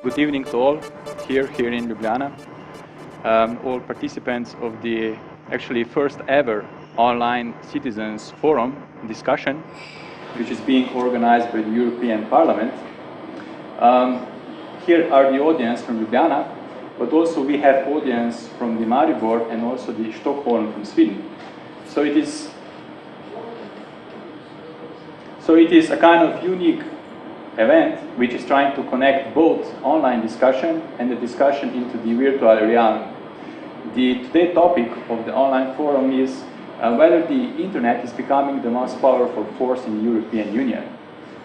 Good evening to all here in Ljubljana, all participants of the actually first ever online citizens forum discussion, which is being organized by the European Parliament. Here are the audience from Ljubljana, but also we have audience from the Maribor and also the Stockholm from Sweden. So it is a kind of unique event which is trying to connect both online discussion and the discussion into the virtual realm. The today's topic of the online forum is whether the internet is becoming the most powerful force in the European Union.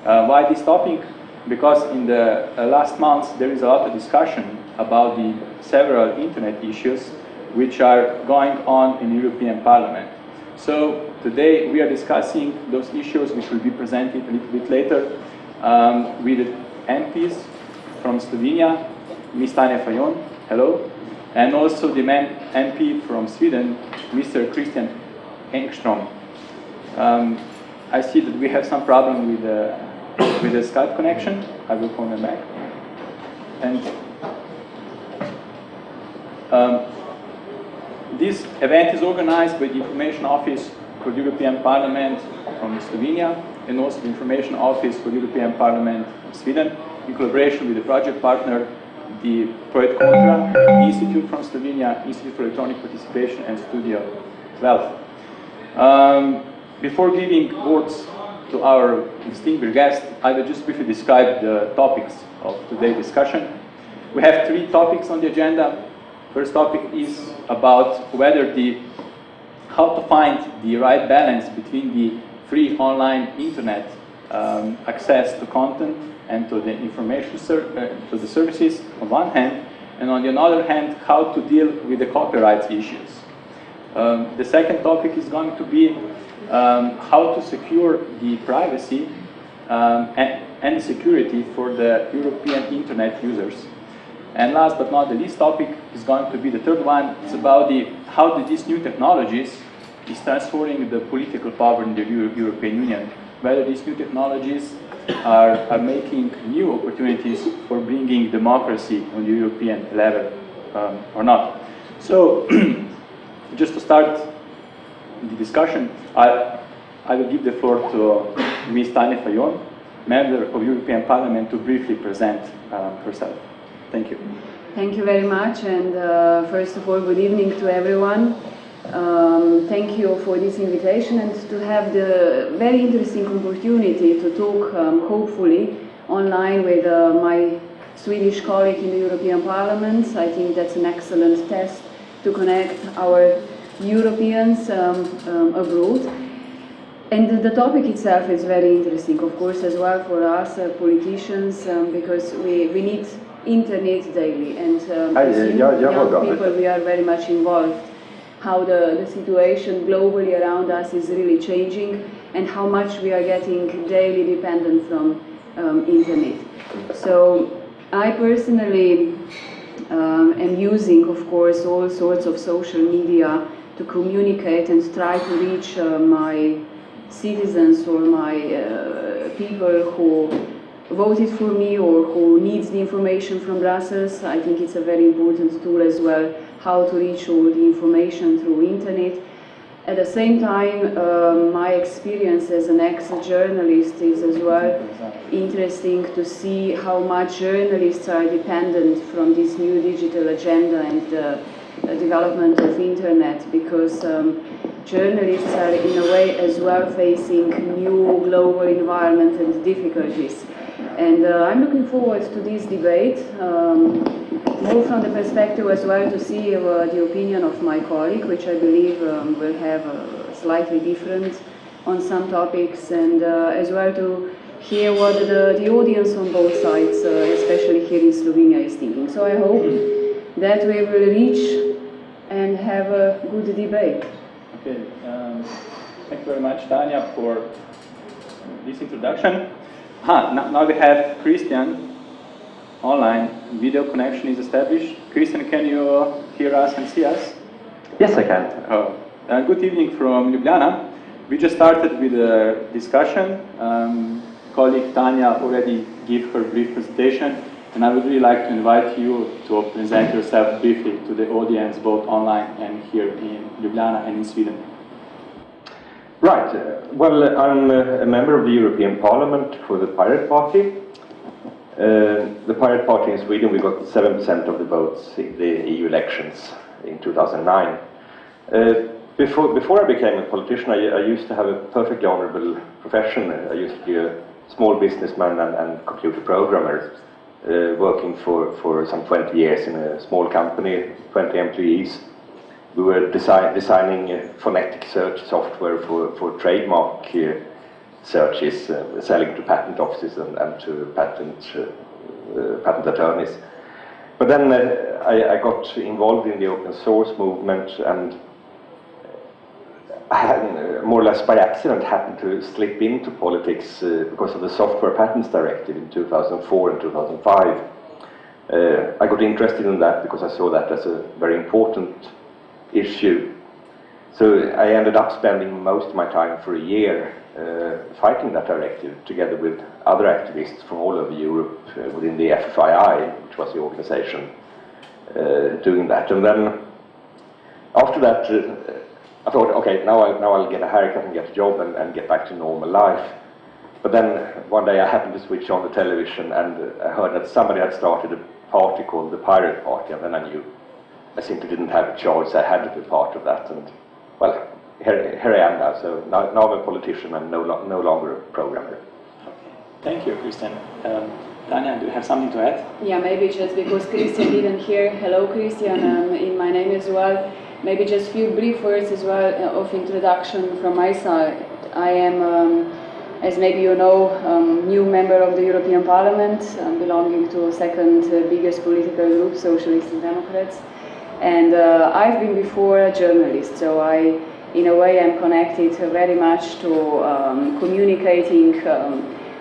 Why this topic? Because in the last months there is a lot of discussion about the several internet issues which are going on in the European Parliament. So today we are discussing those issues which will be presented a little bit later with the MPs from Slovenia, Ms. Tanja Fajon, hello, and also the MP from Sweden, Mr. Christian Engström. I see that we have some problem with the Skype connection. I will call them back. And this event is organized by the Information Office for the European Parliament from Slovenia and also the Information Office for the European Parliament of Sweden in collaboration with the project partner, the Project Contra, the Institute from Slovenia, Institute for Electronic Participation and Studio 12. Before giving words to our distinguished guest, I will just briefly describe the topics of today's discussion. We have three topics on the agenda. First topic is about how to find the right balance between the free online internet access to content and to the information to the services on one hand, and on the other hand, how to deal with the copyright issues. The second topic is going to be how to secure the privacy and security for the European internet users. And last but not the least topic is going to be the third one. It's about how these new technologies is transforming the political power in the European Union. Whether these new technologies are making new opportunities for bringing democracy on the European level or not. So, just to start the discussion, I will give the floor to Ms. Tanja Fajon, member of European Parliament, to briefly present herself. Thank you. Thank you very much, and first of all, good evening to everyone. Thank you for this invitation and to have the very interesting opportunity to talk, hopefully, online with my Swedish colleague in the European Parliament. I think that's an excellent test to connect our Europeans abroad. And the topic itself is very interesting, of course, as well for us politicians, because we need internet daily, and as young people, we are very much involved how the situation globally around us is really changing and how much we are getting daily dependent from internet. So I personally am using, of course, all sorts of social media to communicate and try to reach my citizens or my people who voted for me or who needs the information from Brussels. I think it's a very important tool as well, how to reach all the information through internet. At the same time, my experience as an ex-journalist is as well interesting to see how much journalists are dependent from this new digital agenda and the development of internet, because journalists are in a way as well facing new global environment and difficulties. And I'm looking forward to this debate, more from the perspective as well to see the opinion of my colleague, which I believe will have slightly different on some topics, and as well to hear what the audience on both sides, especially here in Slovenia, is thinking. So I hope that we will reach and have a good debate. Okay, thank you very much, Tanya, for this introduction. Now we have Christian online. Video connection is established. Christian, can you hear us and see us? Yes, I can. Good evening from Ljubljana. We just started with a discussion. Colleague Tanya already gave her brief presentation, and I would really like to invite you to present yourself briefly to the audience, both online and here in Ljubljana and in Sweden. Right. Well, I'm a member of the European Parliament for the Pirate Party. The Pirate Party in Sweden, we got 7% of the votes in the EU elections in 2009. Before I became a politician, I used to have a perfectly honorable profession. I used to be a small businessman and computer programmer, working for some 20 years in a small company, 20 employees. We were designing phonetic search software for trademark searches, selling to patent offices and to patent attorneys. But then I got involved in the open source movement, and I had, more or less by accident, happened to slip into politics because of the Software Patents Directive in 2004 and 2005. I got interested in that because I saw that as a very important issue. So I ended up spending most of my time for a year fighting that directive together with other activists from all over Europe within the FFII, which was the organization doing that. And then after that, I thought, okay, now I'll get a haircut and get a job and get back to normal life. But then one day I happened to switch on the television, and I heard that somebody had started a party called the Pirate Party, and then I knew I simply didn't have a choice. I had to be part of that, and well, here I am now. So now I'm a politician and no longer a programmer. Okay. Thank you, Christian. Tanya, do you have something to add? Yeah, maybe just because Christian didn't hear. Hello, Christian, in my name as well. Maybe just a few brief words as well of introduction from my side. I am, as maybe you know, new member of the European Parliament, belonging to second biggest political group, Socialists and Democrats. And I've been before a journalist, so I, in a way, am connected very much to communicating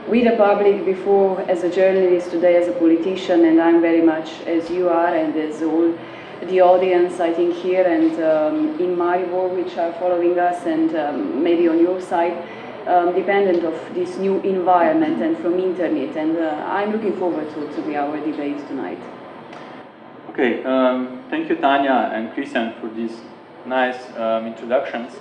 with the public before as a journalist, today as a politician, and I'm very much, as you are and as all the audience, I think, here and in Maribor, which are following us, and maybe on your side, dependent of this new environment and from internet, and I'm looking forward to our debate tonight. Okay, thank you, Tanya and Christian, for these nice introductions.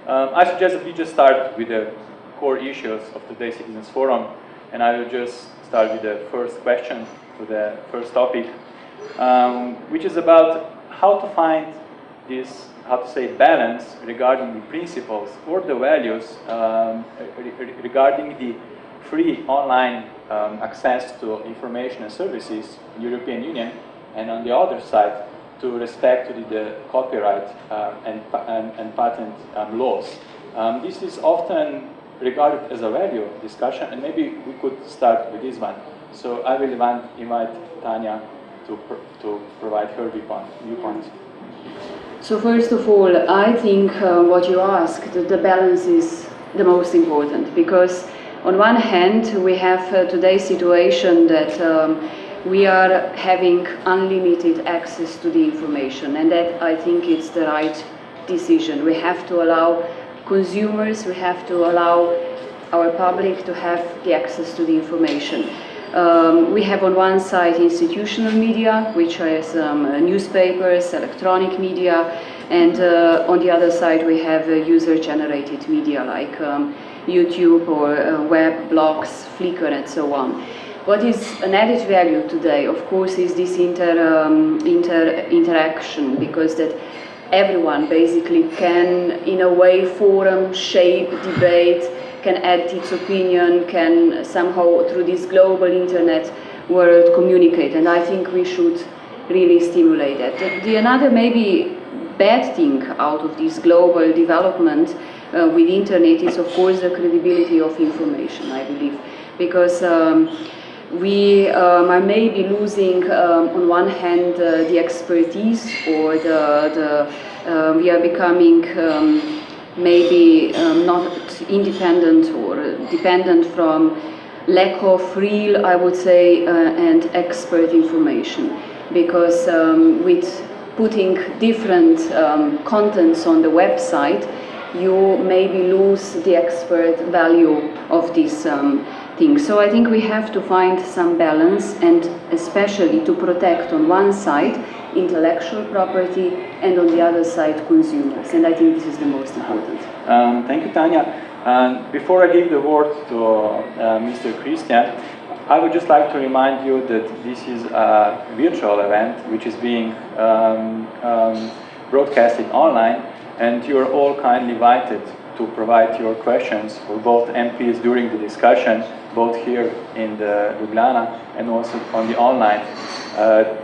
I suggest that we just start with the core issues of today's Citizens Forum, and I will just start with the first question to the first topic, which is about how to find this, how to say, balance regarding the principles or the values regarding the free online access to information and services in the European Union, and on the other side, to respect the copyright and patent laws. This is often regarded as a value discussion, and maybe we could start with this one. So I will invite Tanya to provide her viewpoint. So first of all, I think what you asked, the balance is the most important, because on one hand we have today's situation that we are having unlimited access to the information, and that I think it's the right decision. We have to allow consumers, we have to allow our public to have the access to the information. We have on one side institutional media, which is newspapers, electronic media, and on the other side we have user-generated media like YouTube or web, blogs, Flickr, and so on. What is an added value today, of course, is this interaction, because that everyone basically can, in a way, forum, shape, debate, can add its opinion, can somehow, through this global internet world, communicate. And I think we should really stimulate that. The another maybe bad thing out of this global development with internet is of course the credibility of information, I believe, because we are maybe losing on one hand the expertise, or we are becoming maybe not independent or dependent from lack of real, I would say, and expert information, because with putting different contents on the website, you maybe lose the expert value of these things. So I think we have to find some balance, and especially to protect on one side intellectual property and on the other side consumers, and I think this is the most important. Thank you, Tanya. Before I give the word to Mr. Christian, I would just like to remind you that this is a virtual event which is being broadcasted online, and you are all kindly invited to provide your questions for both MPs during the discussion, both here in the Ljubljana and also on the online.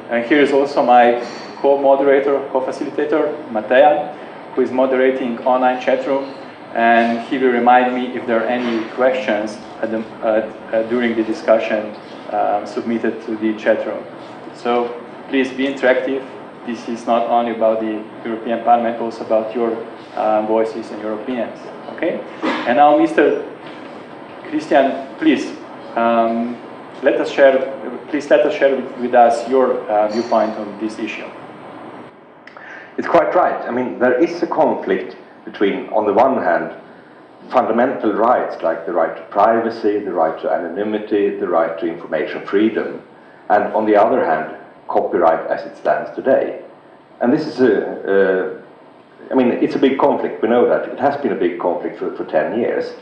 And here is also my co-moderator, co-facilitator, Mateja, who is moderating online chat room, and he will remind me if there are any questions during the discussion submitted to the chat room. So please be interactive. This is not only about the European Parliament, also about your voices and your opinions. Okay? And now, Mr. Christian, please let us share with us your viewpoint on this issue. It's quite right. I mean, there is a conflict between, on the one hand, fundamental rights like the right to privacy, the right to anonymity, the right to information freedom, and on the other hand, copyright as it stands today. And this is I mean, it's a big conflict, we know that. It has been a big conflict for 10 years.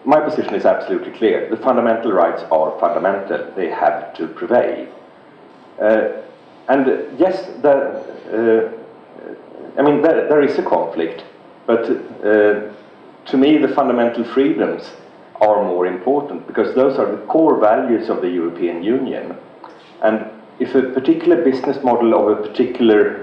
My position is absolutely clear. The fundamental rights are fundamental. They have to prevail. And yes, I mean, there is a conflict, but to me the fundamental freedoms are more important, because those are the core values of the European Union. And if a particular business model of a particular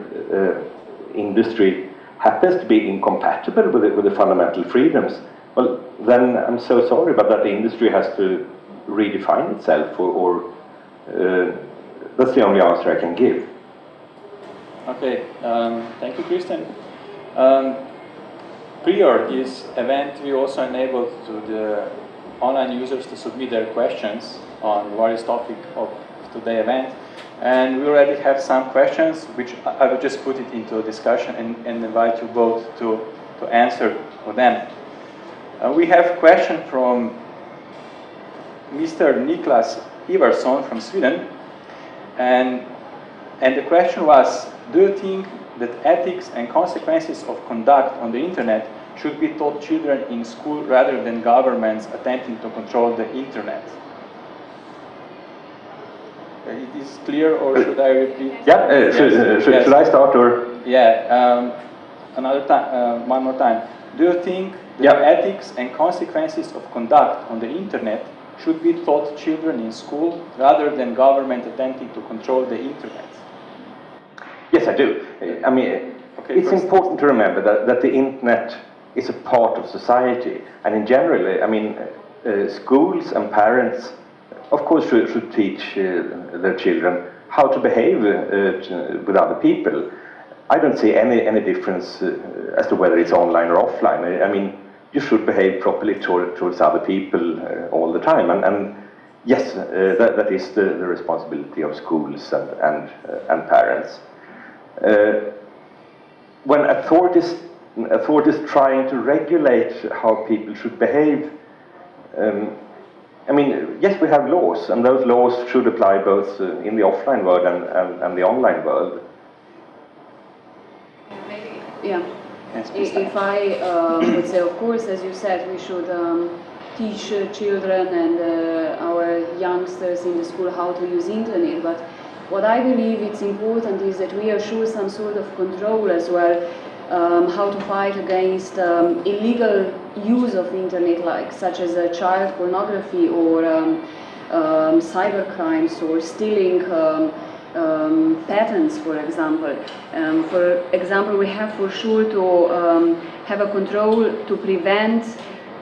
industry happens to be incompatible with the fundamental freedoms, well, then I'm so sorry, but that industry has to redefine itself, or that's the only answer I can give. Okay, thank you, Christian. Prior this event, we also enabled to the online users to submit their questions on various topics of today's event. And we already have some questions, which I will just put it into a discussion and invite you both to answer for them. We have a question from Mr. Niklas Ivarsson from Sweden. And the question was, do you think that ethics and consequences of conduct on the internet should be taught children in school rather than governments attempting to control the internet? It is clear, or should I repeat? Yeah, yes. Should I start, or? Yeah, another time, one more time. Do you think that ethics and consequences of conduct on the internet should be taught children in school rather than government attempting to control the internet? Yes, I do. I mean, it's important to remember that the internet is a part of society, and in general, I mean, schools and parents, of course, should teach their children how to behave with other people. I don't see any difference as to whether it's online or offline. I mean, you should behave properly towards other people all the time, and yes, that is the responsibility of schools and parents. When authorities trying to regulate how people should behave, I mean, yes, we have laws, and those laws should apply both in the offline world and the online world. Yeah. If I would say, of course, as you said, we should teach children and our youngsters in the school how to use internet, but what I believe it's important is that we assure some sort of control as well, how to fight against illegal use of internet, like such as child pornography or cyber crimes or stealing patents, for example. For example, we have for sure to have a control to prevent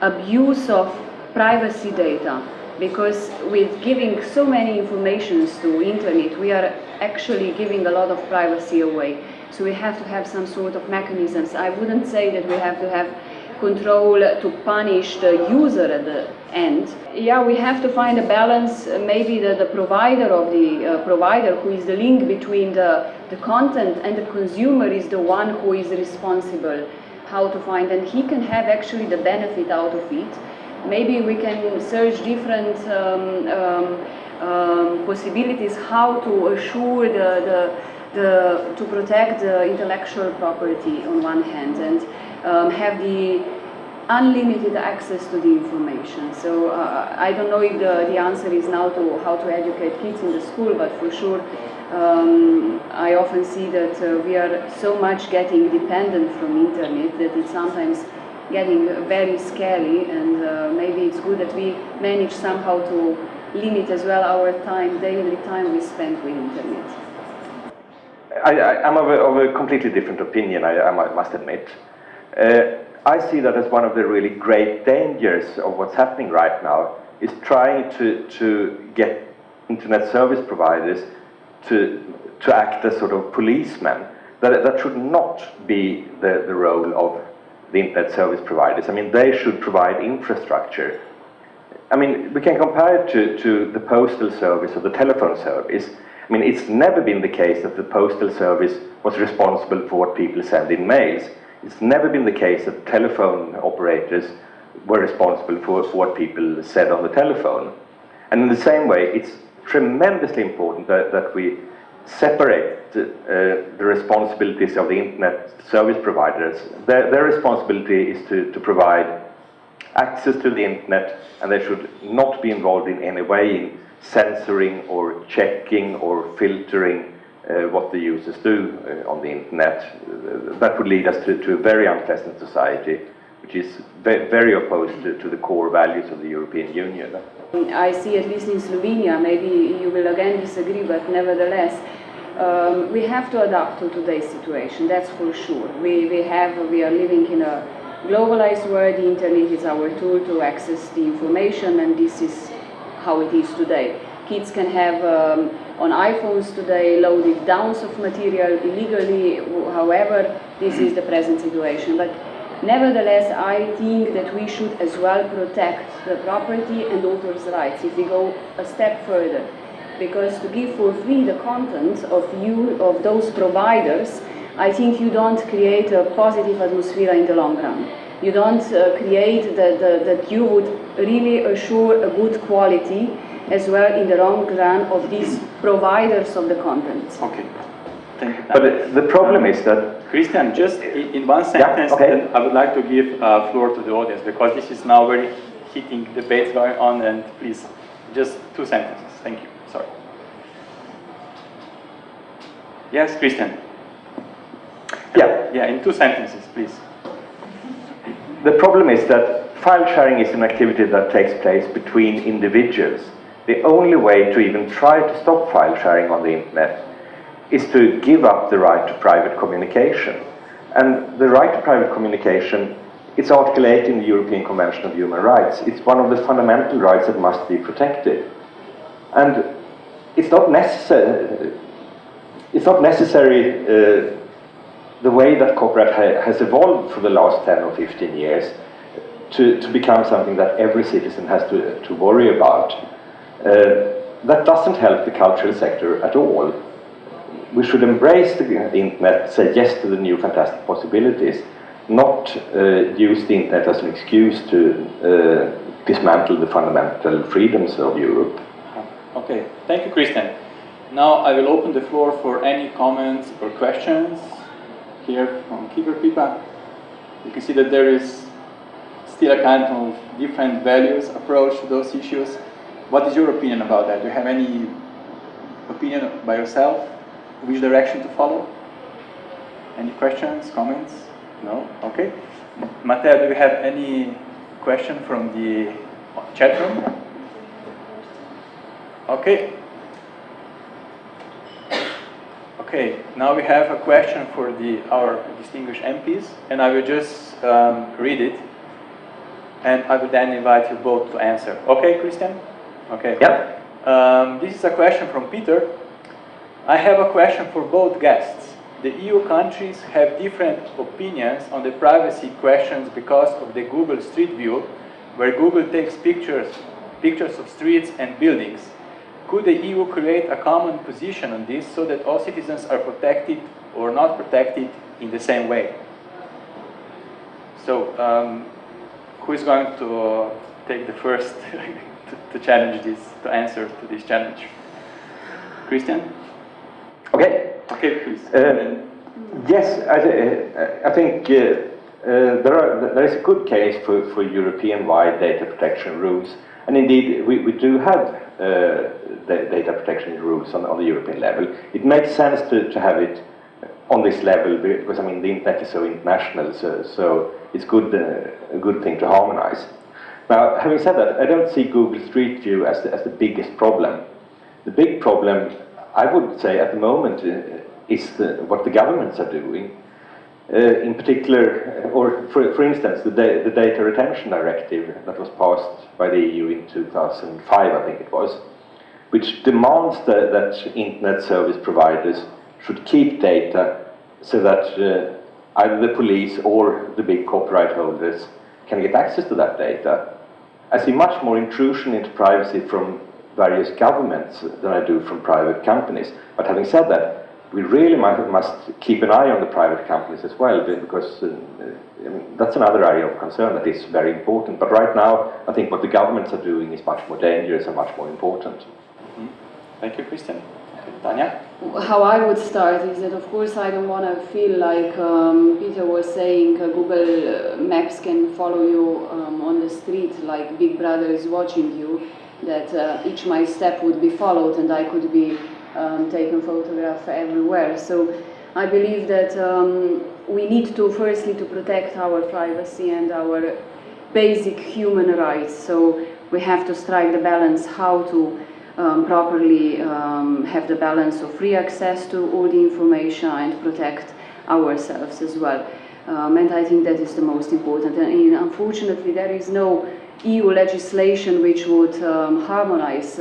abuse of privacy data, because with giving so many informations to internet, we are actually giving a lot of privacy away. So we have to have some sort of mechanisms. I wouldn't say that we have to have control to punish the user at the end. Yeah, we have to find a balance. Maybe the provider of the provider, who is the link between the content and the consumer, is the one who is responsible how to find, and he can have actually the benefit out of it. Maybe we can search different possibilities how to assure to protect the intellectual property on one hand, and have the unlimited access to the information. So I don't know if the answer is now to how to educate kids in the school, but for sure I often see that we are so much getting dependent from internet that it's sometimes getting very scary, and maybe it's good that we manage somehow to limit as well our time, daily time we spend with internet. I'm of a completely different opinion, I must admit. I see that as one of the really great dangers of what's happening right now, is trying to get internet service providers to act as sort of policemen. That should not be the role of the internet service providers. I mean, they should provide infrastructure. I mean, we can compare it to the postal service or the telephone service. I mean, it's never been the case that the postal service was responsible for what people send in mails. It's never been the case that telephone operators were responsible for what people said on the telephone. And in the same way, it's tremendously important that we separate the responsibilities of the internet service providers. Their responsibility is to provide access to the internet, and they should not be involved in any way in censoring or checking or filtering what the users do on the internet. That would lead us to a very unpleasant society, which is very opposed to the core values of the European Union. I see, at least in Slovenia, maybe you will again disagree, but nevertheless, we have to adapt to today's situation, that's for sure. We are living in a globalized world. The internet is our tool to access the information, and this is how it is today. Kids can have on iPhones today loaded downs of material illegally. However, this is the present situation. But nevertheless, I think that we should as well protect the property and authors' rights if we go a step further. Because to give for free the content of those providers, I think you don't create a positive atmosphere in the long run. You don't create that you would really assure a good quality as well in the long run of these providers of the content. Okay, thank you. But the problem is that... Christian, just in one sentence, yeah, okay. I would like to give floor to the audience, because this is now very heating debates going on, and please, just 2 sentences. Thank you. Sorry. Yes, Christian. Yeah, in 2 sentences, please. The problem is that file sharing is an activity that takes place between individuals. The only way to even try to stop file sharing on the internet is to give up the right to private communication. And the right to private communication, it's Article 8 in the European Convention of Human Rights. It's one of the fundamental rights that must be protected. And it's not necessary. The way that copyright has evolved for the last 10 or 15 years to become something that every citizen has to worry about. That doesn't help the cultural sector at all. We should embrace the internet, say yes to the new fantastic possibilities, not use the internet as an excuse to dismantle the fundamental freedoms of Europe. Okay, thank you, Christian. Now I will open the floor for any comments or questions. Here from Keeper Pipa, you can see that there is still a kind of different values approach to those issues. What is your opinion about that? Do you have any opinion by yourself? Which direction to follow? Any questions, comments? No? Okay. Matteo, do you have any question from the chat room? Okay. Okay, now we have a question for our distinguished MPs, and I will just read it, and I will then invite you both to answer. Okay, Christian? Okay. Yeah. This is a question from Peter. I have a question for both guests. The EU countries have different opinions on the privacy questions because of the Google Street View, where Google takes pictures of streets and buildings. Could the EU create a common position on this so that all citizens are protected or not protected in the same way? So, who is going to take the first to challenge this, to answer to this challenge? Christian? Okay. Okay, please. Yes, I think there is a good case for European-wide data protection rules, and indeed we do have the data protection rules on the European level. It makes sense to have it on this level because I mean the internet is so international, so it's a good thing to harmonize. Now, having said that, I don't see Google Street View as the biggest problem. The big problem, I would say, at the moment is what the governments are doing. In particular, or for instance, the Data Retention Directive that was passed by the EU in 2005, I think it was, which demands that internet service providers should keep data so that either the police or the big copyright holders can get access to that data. I see much more intrusion into privacy from various governments than I do from private companies. But having said that, we really must keep an eye on the private companies as well, because I mean, that's another area of concern that is very important. But right now, I think what the governments are doing is much more dangerous and much more important. Mm-hmm. Thank you, Christian. Okay, Tanya? How I would start is that, of course, I don't want to feel like Peter was saying Google Maps can follow you on the street like Big Brother is watching you, that each my step would be followed and I could be taken photograph everywhere. So I believe that we need to firstly to protect our privacy and our basic human rights. So we have to strike the balance how to properly have the balance of free access to all the information and protect ourselves as well. And I think that is the most important. And unfortunately, there is no EU legislation which would harmonize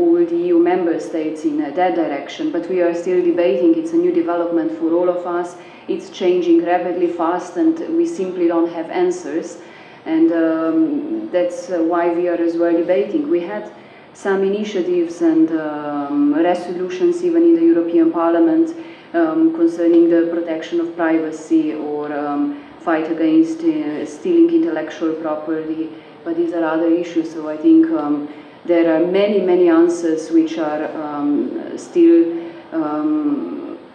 all the EU member states in that direction, but we are still debating. It's a new development for all of us. It's changing rapidly fast and we simply don't have answers, and that's why we are as well debating. We had some initiatives and resolutions even in the European Parliament concerning the protection of privacy or fight against stealing intellectual property, but these are other issues. So I think there are many answers which are still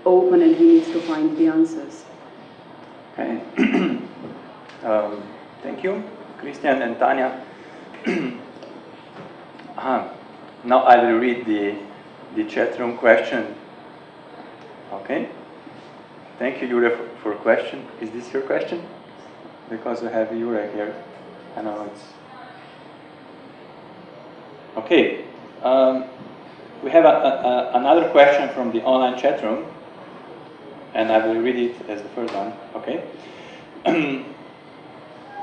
open, and we need to find the answers. Okay. Thank you, Christian and Tanya. Now I will read the chat room question. Okay. Thank you, Jure, for question. Is this your question? Because we have Jure here. I know it's... Okay. We have another question from the online chat room, and I will read it as the first one. Okay.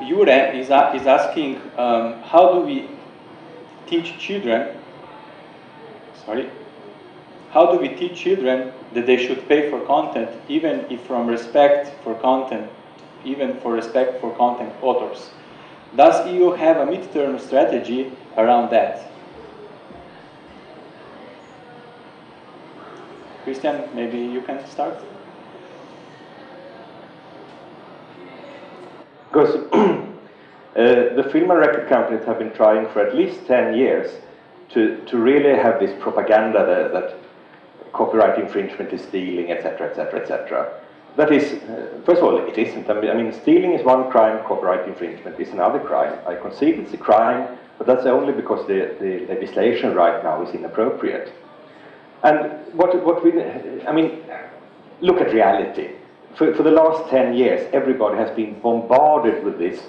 Jure is asking, how do we teach children, how do we teach children that they should pay for content, even if from respect for content, even for respect for content authors? Does EU have a midterm strategy around that? Christian, maybe you can start. Because the film and record companies have been trying for at least 10 years to really have this propaganda that copyright infringement is stealing, etc., etc., etc. That is, first of all, it isn't. I mean, stealing is one crime, copyright infringement is another crime. I concede it's a crime, but that's only because the legislation right now is inappropriate. And I mean, look at reality. For the last 10 years, everybody has been bombarded with this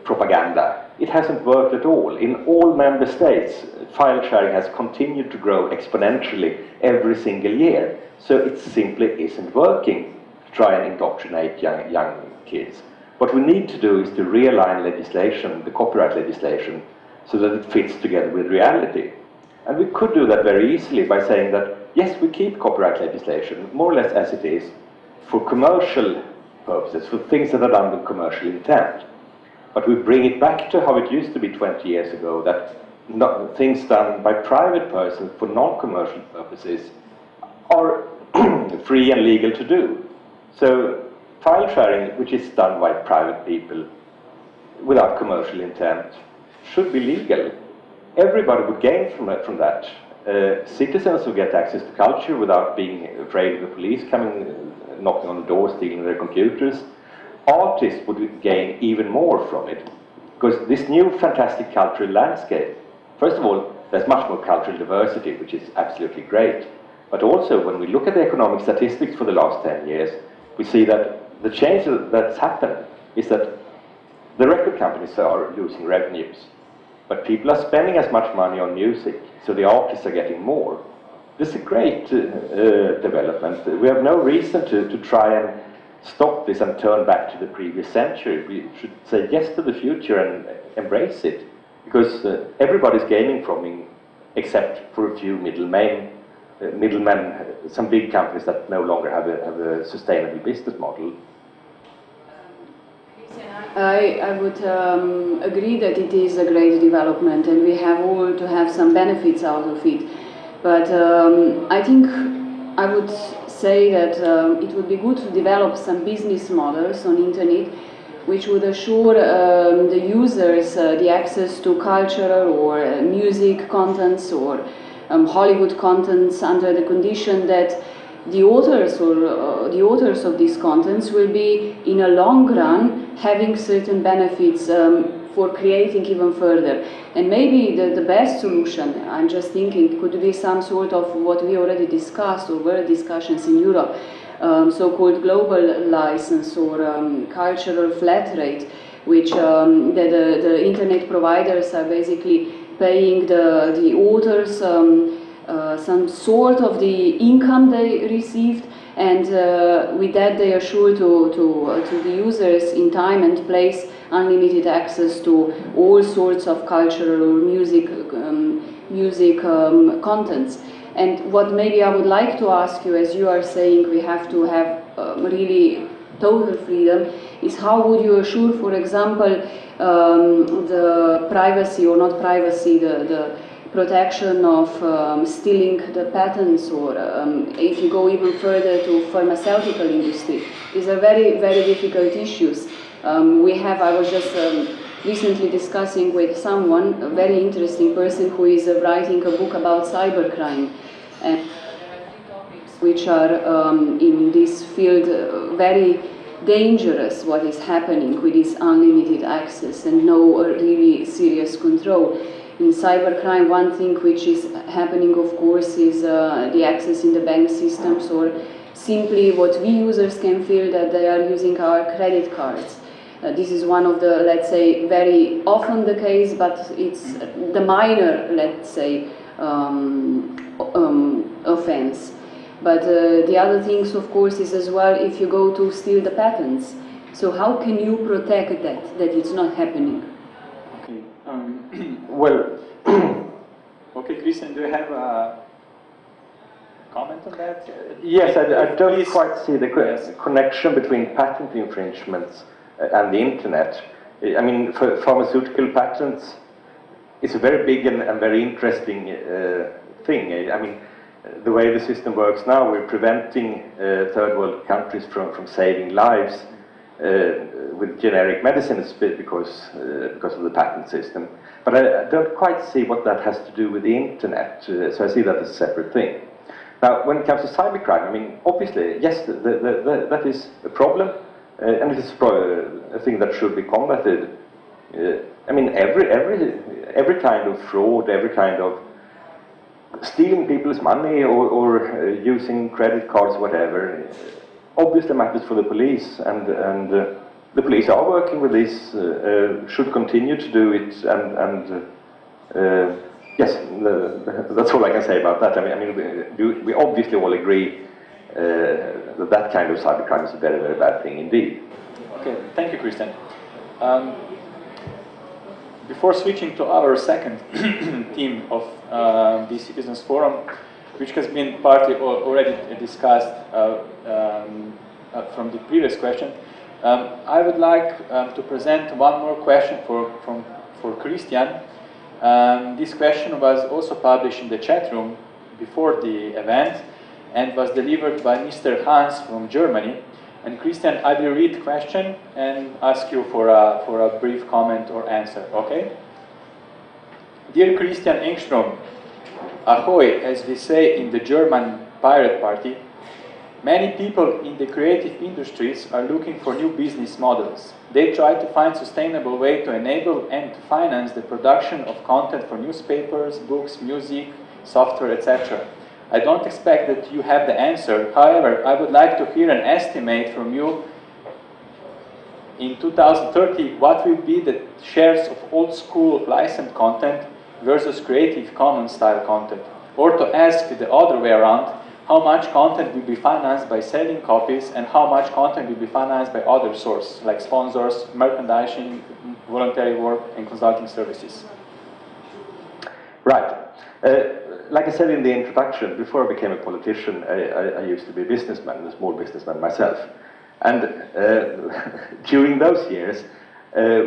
propaganda. it hasn't worked at all. In all member states, file sharing has continued to grow exponentially every single year. So it simply isn't working to try and indoctrinate young kids. What we need to do is to realign legislation, the copyright legislation, so that it fits together with reality. And we could do that very easily by saying that, yes, we keep copyright legislation more or less as it is for commercial purposes, for things that are done with commercial intent. But we bring it back to how it used to be 20 years ago, that things done by private persons for non-commercial purposes are free and legal to do. So file sharing, which is done by private people without commercial intent, should be legal. Everybody would gain from that. Citizens would get access to culture without being afraid of the police coming, knocking on the door, stealing their computers. Artists would gain even more from it, because this new fantastic cultural landscape, first of all, there's much more cultural diversity, which is absolutely great. But also, when we look at the economic statistics for the last 10 years, we see that the change that's happened is that the record companies are losing revenues, but people are spending as much money on music, so the artists are getting more. This is a great development. We have no reason to try and stop this and turn back to the previous century. We should say yes to the future and embrace it, because everybody's gaining from it, except for a few middlemen, some big companies that no longer have a sustainable business model. I would agree that it is a great development, and we have all to have some benefits out of it. But I think I would say that it would be good to develop some business models on internet which would assure the users the access to cultural or music contents or Hollywood contents under the condition that the authors or the authors of these contents will be in a long run having certain benefits for creating even further. And maybe the best solution, I'm just thinking, could be some sort of what we already discussed or were discussions in Europe, so-called global license or cultural flat rate, which the internet providers are basically paying the authors some sort of the income they received, and with that they are sure to the users in time and place unlimited access to all sorts of cultural or music contents. And what maybe I would like to ask you, as you are saying we have to have really total freedom, is how would you assure, for example, the privacy, or not privacy, the protection of stealing the patents, or if you go even further to pharmaceutical industry. These are very, very difficult issues. I was just recently discussing with someone, a very interesting person who is writing a book about cybercrime. And there are three topics which are in this field very dangerous, what is happening with this unlimited access and no really serious control. In cybercrime, one thing which is happening, of course, is the access in the bank systems, or simply what we users can feel that they are using our credit cards. This is one of the, let's say, very often the case, but it's the minor, let's say, offense. But the other things, of course, is as well if you go to steal the patents. So how can you protect that it's not happening? Okay. Well, Okay, Christian, do you have a comment on that? yes, I don't Please. quite see the Yes. connection between patent infringements and the internet. I mean, for pharmaceutical patents, it's a very big and very interesting thing. I mean, the way the system works now, we're preventing third world countries from saving lives with generic medicines because of the patent system. But I don't quite see what that has to do with the internet, so I see that as a separate thing. Now, when it comes to cybercrime, I mean, obviously, yes, that is a problem, and it is a thing that should be combated. I mean, every kind of fraud, every kind of stealing people's money or using credit cards, whatever, obviously matters for the police, and the police are working with this, should continue to do it, and yes, that's all I can say about that. I mean, we obviously all agree that that kind of cybercrime is a very, very bad thing indeed. Okay, thank you, Christian. Before switching to our second theme of the Citizens Forum, which has been partly already discussed from the previous question, I would like to present one more question for Christian. This question was also published in the chat room before the event and was delivered by Mr. Hans from Germany. And Christian, I will read the question and ask you for a brief comment or answer, okay? Dear Christian Engström, ahoy, as we say in the German Pirate Party, many people in the creative industries are looking for new business models. They try to find sustainable way to enable and to finance the production of content for newspapers, books, music, software, etc. I don't expect that you have the answer. However, I would like to hear an estimate from you in 2030, what will be the shares of old school licensed content versus Creative Commons style content? Or to ask the other way around, how much content will be financed by selling copies and how much content will be financed by other sources, like sponsors, merchandising, voluntary work, and consulting services? Right. Like I said in the introduction, before I became a politician, I used to be a businessman, a small businessman myself. And during those years,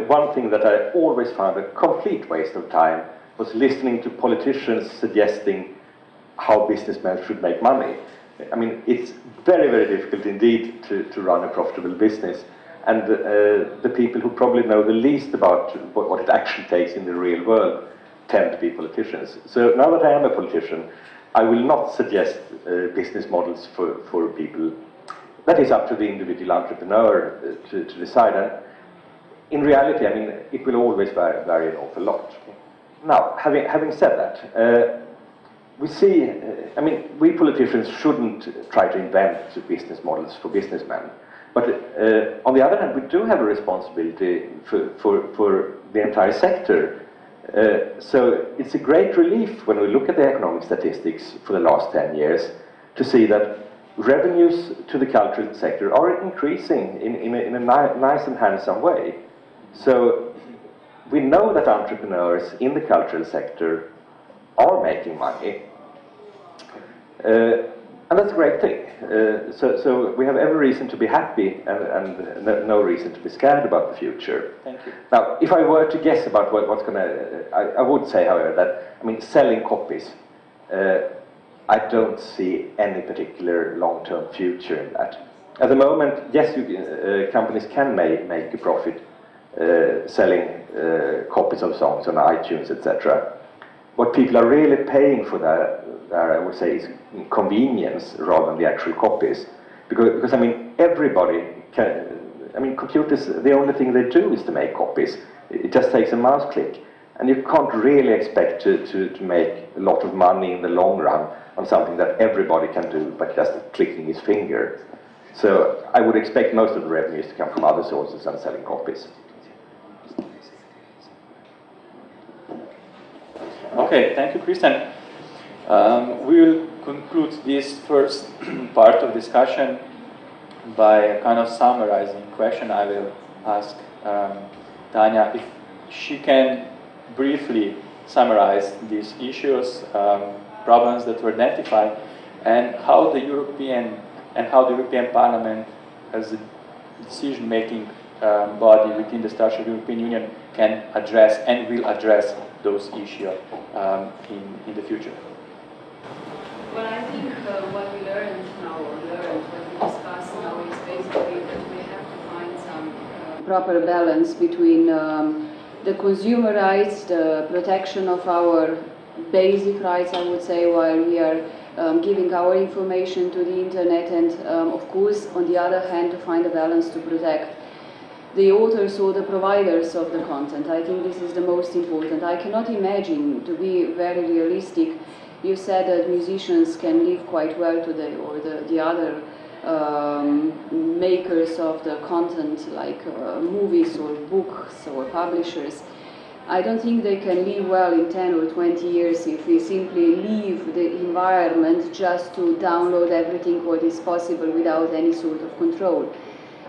one thing that I always found a complete waste of time was listening to politicians suggesting how businessmen should make money. I mean, it's very, very difficult indeed to run a profitable business. And the people who probably know the least about what it actually takes in the real world tend to be politicians. So now that I am a politician, I will not suggest business models for people. That is up to the individual entrepreneur to decide. And in reality, I mean, it will always vary an awful lot. Now, having said that, we see, I mean, we politicians shouldn't try to invent business models for businessmen. But on the other hand, we do have a responsibility for the entire sector. So it's a great relief when we look at the economic statistics for the last 10 years to see that revenues to the cultural sector are increasing in a nice and handsome way. So we know that entrepreneurs in the cultural sector are making money, and that's a great thing. So we have every reason to be happy and no reason to be scared about the future. Thank you. Now, if I were to guess about what's going to... I would say, however, that, I mean, selling copies, I don't see any particular long-term future in that. At the moment, yes, companies can make a profit selling copies of songs on iTunes, etc. What people are really paying for that, I would say, is convenience rather than the actual copies. Because I mean, everybody can... I mean, computers, the only thing they do is to make copies. It just takes a mouse click. And you can't really expect to make a lot of money in the long run on something that everybody can do by just clicking his finger. So I would expect most of the revenues to come from other sources than selling copies. Okay, thank you, Christian. We will conclude this first part of discussion by a kind of summarizing question. I will ask Tanya if she can briefly summarize these issues, problems that were identified, and how the European Parliament, as a decision-making body within the structure of the European Union, can address and will address those issues in the future. Well, I think what we learned, what we discussed now is basically that we have to find some proper balance between the consumer rights, the protection of our basic rights, I would say, while we are giving our information to the internet, and of course, on the other hand, to find a balance to protect the authors or the providers of the content. I think this is the most important. I cannot imagine, to be very realistic, you said that musicians can live quite well today, or the other makers of the content, like movies or books or publishers, I don't think they can live well in 10 or 20 years if we simply leave the environment just to download everything what is possible without any sort of control.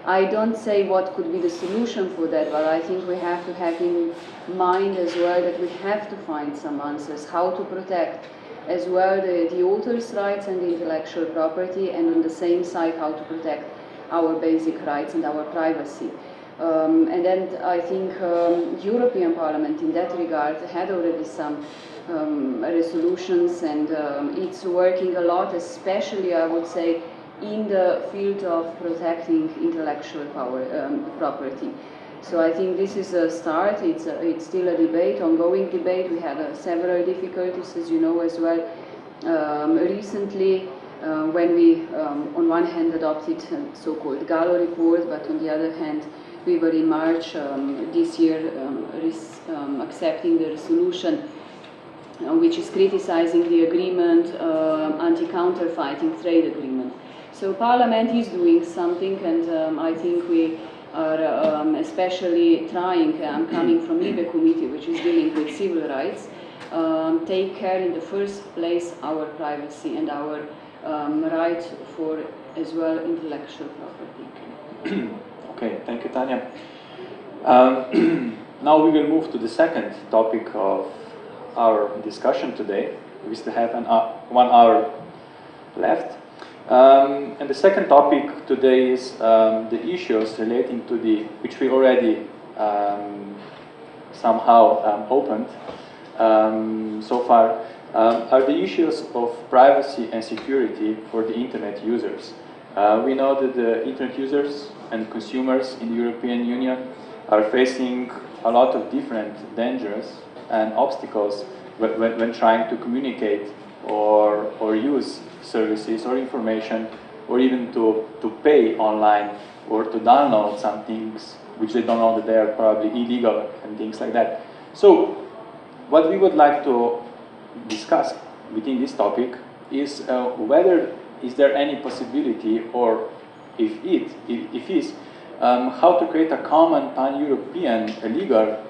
I don't say what could be the solution for that, but I think we have to have in mind as well that we have to find some answers, how to protect as well the author's rights and the intellectual property, and on the same side how to protect our basic rights and our privacy. And then I think European Parliament in that regard had already some resolutions, and it's working a lot, especially I would say in the field of protecting intellectual property. So I think this is a start. It's still a debate, ongoing debate. We had several difficulties, as you know, as well. Recently, when we, on one hand, adopted a so-called Gallo report, but on the other hand, we were in March this year accepting the resolution which is criticizing the agreement, anti-counterfeiting trade agreement. So Parliament is doing something, and I think we are especially trying, I'm coming from LIBE committee, which is dealing with civil rights, take care in the first place our privacy and our right for as well intellectual property. Okay, thank you, Tanya. Now we will move to the second topic of our discussion today. We still have 1 hour left. And the second topic today is the issues relating to which we already somehow opened so far, are the issues of privacy and security for the internet users. We know that the internet users and consumers in the European Union are facing a lot of different dangers and obstacles when trying to communicate or use services or information, or even to pay online or to download some things which they don't know that they are probably illegal and things like that. So what we would like to discuss within this topic is whether is there any possibility, or if is, how to create a common pan-European legal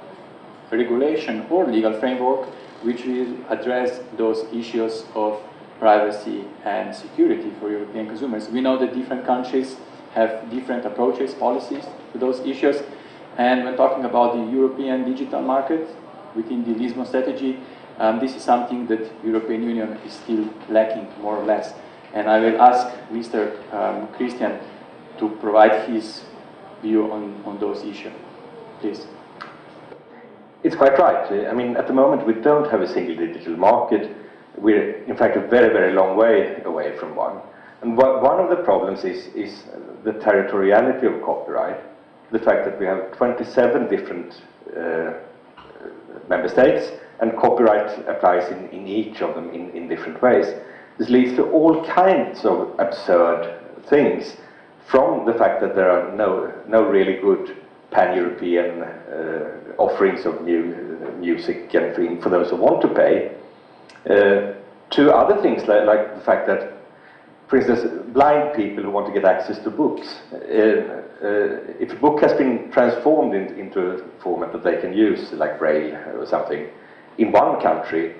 regulation or legal framework which will address those issues of privacy and security for European consumers. We know that different countries have different approaches, policies to those issues, and when talking about the European digital market within the Lisbon strategy, this is something that the European Union is still lacking, more or less. And I will ask Mr. Christian to provide his view on those issues. Please. It's quite right. I mean, at the moment we don't have a single digital market. We're, in fact, a very, very long way away from one. And one of the problems is the territoriality of copyright, the fact that we have 27 different member states, and copyright applies in each of them in different ways. This leads to all kinds of absurd things, from the fact that there are no really good pan-European offerings of music and film for those who want to pay, to other things like the fact that, for instance, blind people who want to get access to books, if a book has been transformed into a format that they can use, like Braille or something, in one country,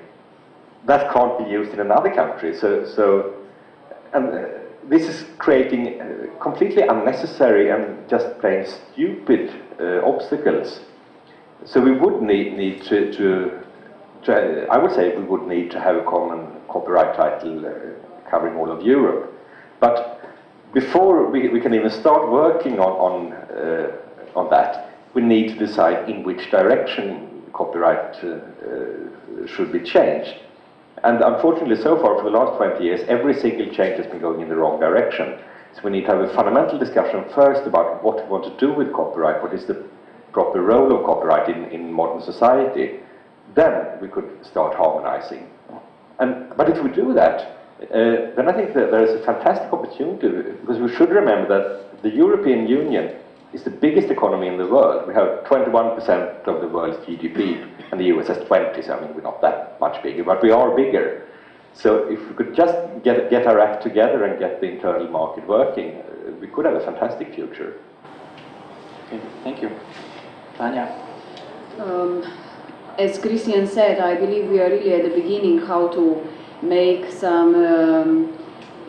that can't be used in another country. This is creating completely unnecessary and just plain stupid obstacles. So we would need to I would say we would need to have a common copyright title covering all of Europe. But before we can even start working on that, we need to decide in which direction copyright should be changed. And unfortunately, so far, for the last 20 years, every single change has been going in the wrong direction. So we need to have a fundamental discussion first about what we want to do with copyright, what is the proper role of copyright in modern society. Then we could start harmonizing. But if we do that, then I think that there is a fantastic opportunity, because we should remember that the European Union is the biggest economy in the world. We have 21% of the world's GDP, and the US has 20, so I mean we're not that much bigger, but we are bigger. So if we could just get our act together and get the internal market working, we could have a fantastic future. Okay, thank you. Tanya? As Christian said, I believe we are really at the beginning how to make some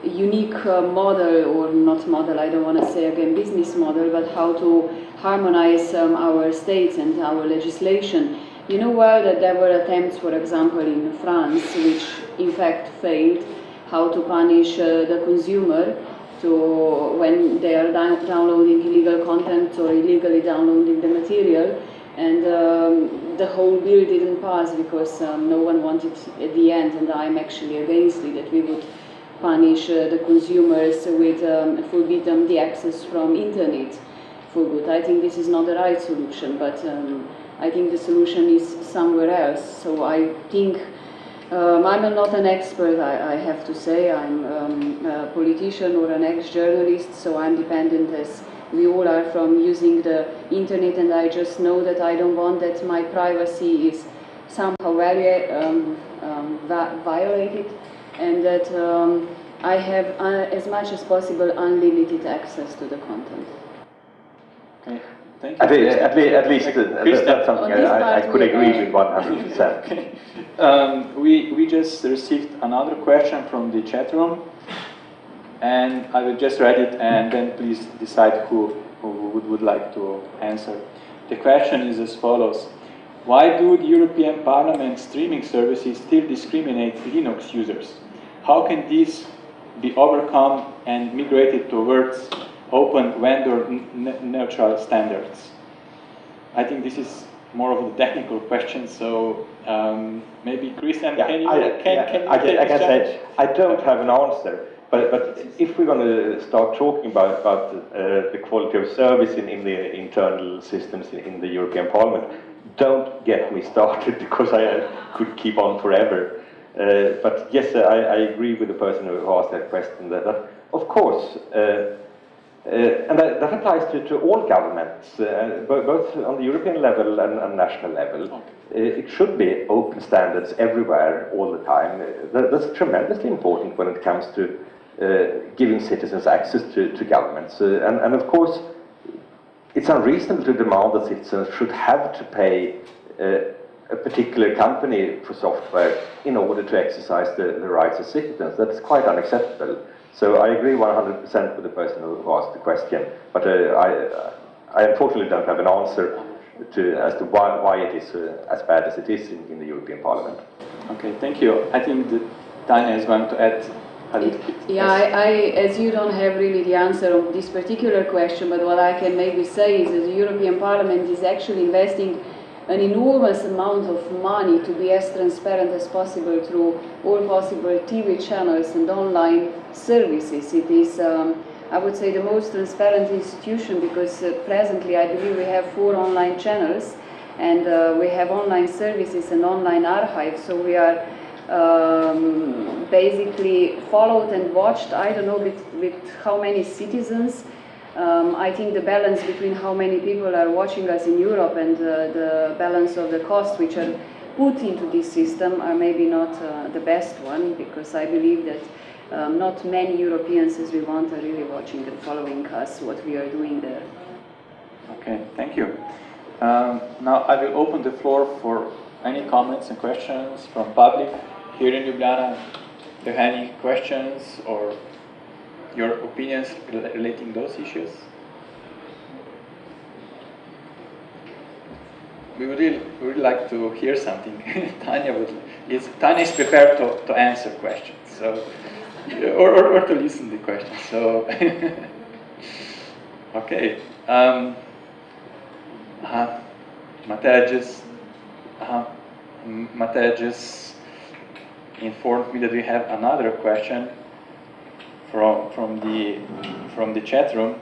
unique model, or not model, I don't want to say again business model, but how to harmonize our states and our legislation. You know well that there were attempts, for example, in France, which in fact failed, how to punish the consumer when they are downloading illegal content or illegally downloading the material. And the whole bill didn't pass because no one wanted at the end, and I'm actually against it, that we would punish the consumers with forbid them the access from internet for good. I think this is not the right solution, but I think the solution is somewhere else. So I think I'm not an expert, I have to say. I'm a politician or an ex-journalist, so I'm dependent, as we all are, from using the internet, and I just know that I don't want that my privacy is somehow violated, and that I have as much as possible unlimited access to the content. Okay, thank you. At least that's something I could agree with 100%. Okay. We just received another question from the chat room, and I will just read it, and then please decide who would like to answer. The question is as follows: why do the European Parliament streaming services still discriminate Linux users? How can this be overcome and migrated towards open vendor-neutral standards? I think this is more of a technical question, so maybe Christian, can you take this say I don't have an answer, but if we're going to start talking about the quality of service in the internal systems in the European Parliament, don't get me started, because I could keep on forever. But yes, I agree with the person who asked that question, that of course, and that applies to all governments, both on the European level and national level. Okay. It should be open standards everywhere, all the time. That's tremendously important when it comes to giving citizens access to governments. And of course, it's unreasonable to demand that citizens should have to pay a particular company for software in order to exercise the rights of citizens. That's quite unacceptable. So I agree 100% with the person who asked the question, but I unfortunately don't have an answer as to why it is as bad as it is in the European Parliament. Okay, thank you. I think that Tanya is going to add a little bit. Yeah, as you don't have really the answer on this particular question, but what I can maybe say is that the European Parliament is actually investing an enormous amount of money to be as transparent as possible through all possible TV channels and online services. It is, I would say, the most transparent institution, because presently I believe we have 4 online channels, and we have online services and online archives, so we are basically followed and watched, I don't know with how many citizens. I think the balance between how many people are watching us in Europe and the balance of the costs which are put into this system are maybe not the best one, because I believe that not many Europeans as we want are really watching and following us, what we are doing there. Okay, thank you. Now I will open the floor for any comments and questions from public here in Ljubljana. Do you have any questions or your opinions relating those issues? We would really like to hear something. Tanya is prepared to answer questions, so or to listen to questions. So okay, Matej just informed me that we have another question from the chat room.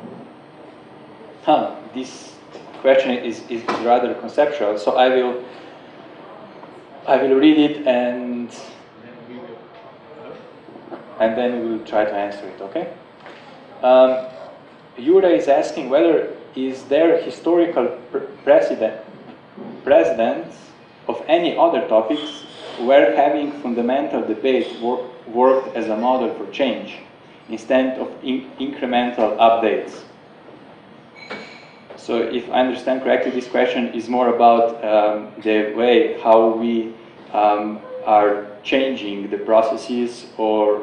This question is rather conceptual, so I will read it and then we will try to answer it. Okay. Yura is asking whether is there historical precedent of any other topics where having fundamental debate worked as a model for change instead of incremental updates. So if I understand correctly, this question is more about the way how we are changing the processes or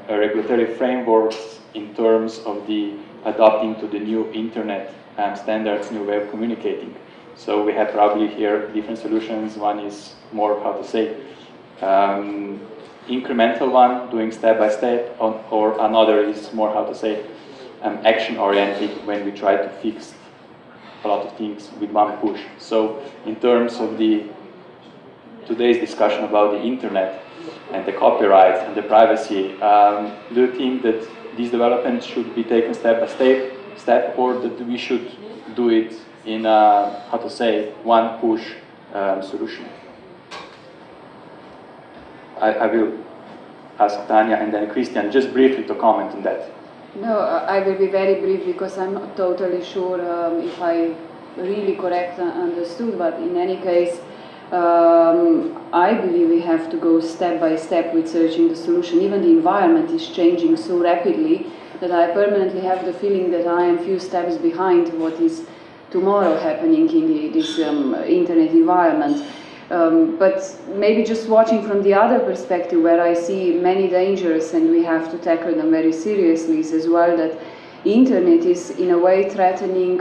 regulatory frameworks in terms of the adopting to the new internet standards, new way of communicating. So we have probably here different solutions. One is more, how to say, incremental one, doing step by step, or another is more, how to say, action-oriented, when we try to fix a lot of things with one push. So in terms of today's discussion about the internet and the copyright and the privacy, do you think that these developments should be taken step by step, or that we should do it in a, how to say, one push solution? I will ask Tanya and then Christian just briefly to comment on that. No, I will be very brief because I'm not totally sure if I really correctly understood, but in any case, I believe we have to go step by step with searching the solution. Even the environment is changing so rapidly that I permanently have the feeling that I am few steps behind what is tomorrow happening in this internet environment. But maybe just watching from the other perspective, where I see many dangers and we have to tackle them very seriously, is as well that internet is in a way threatening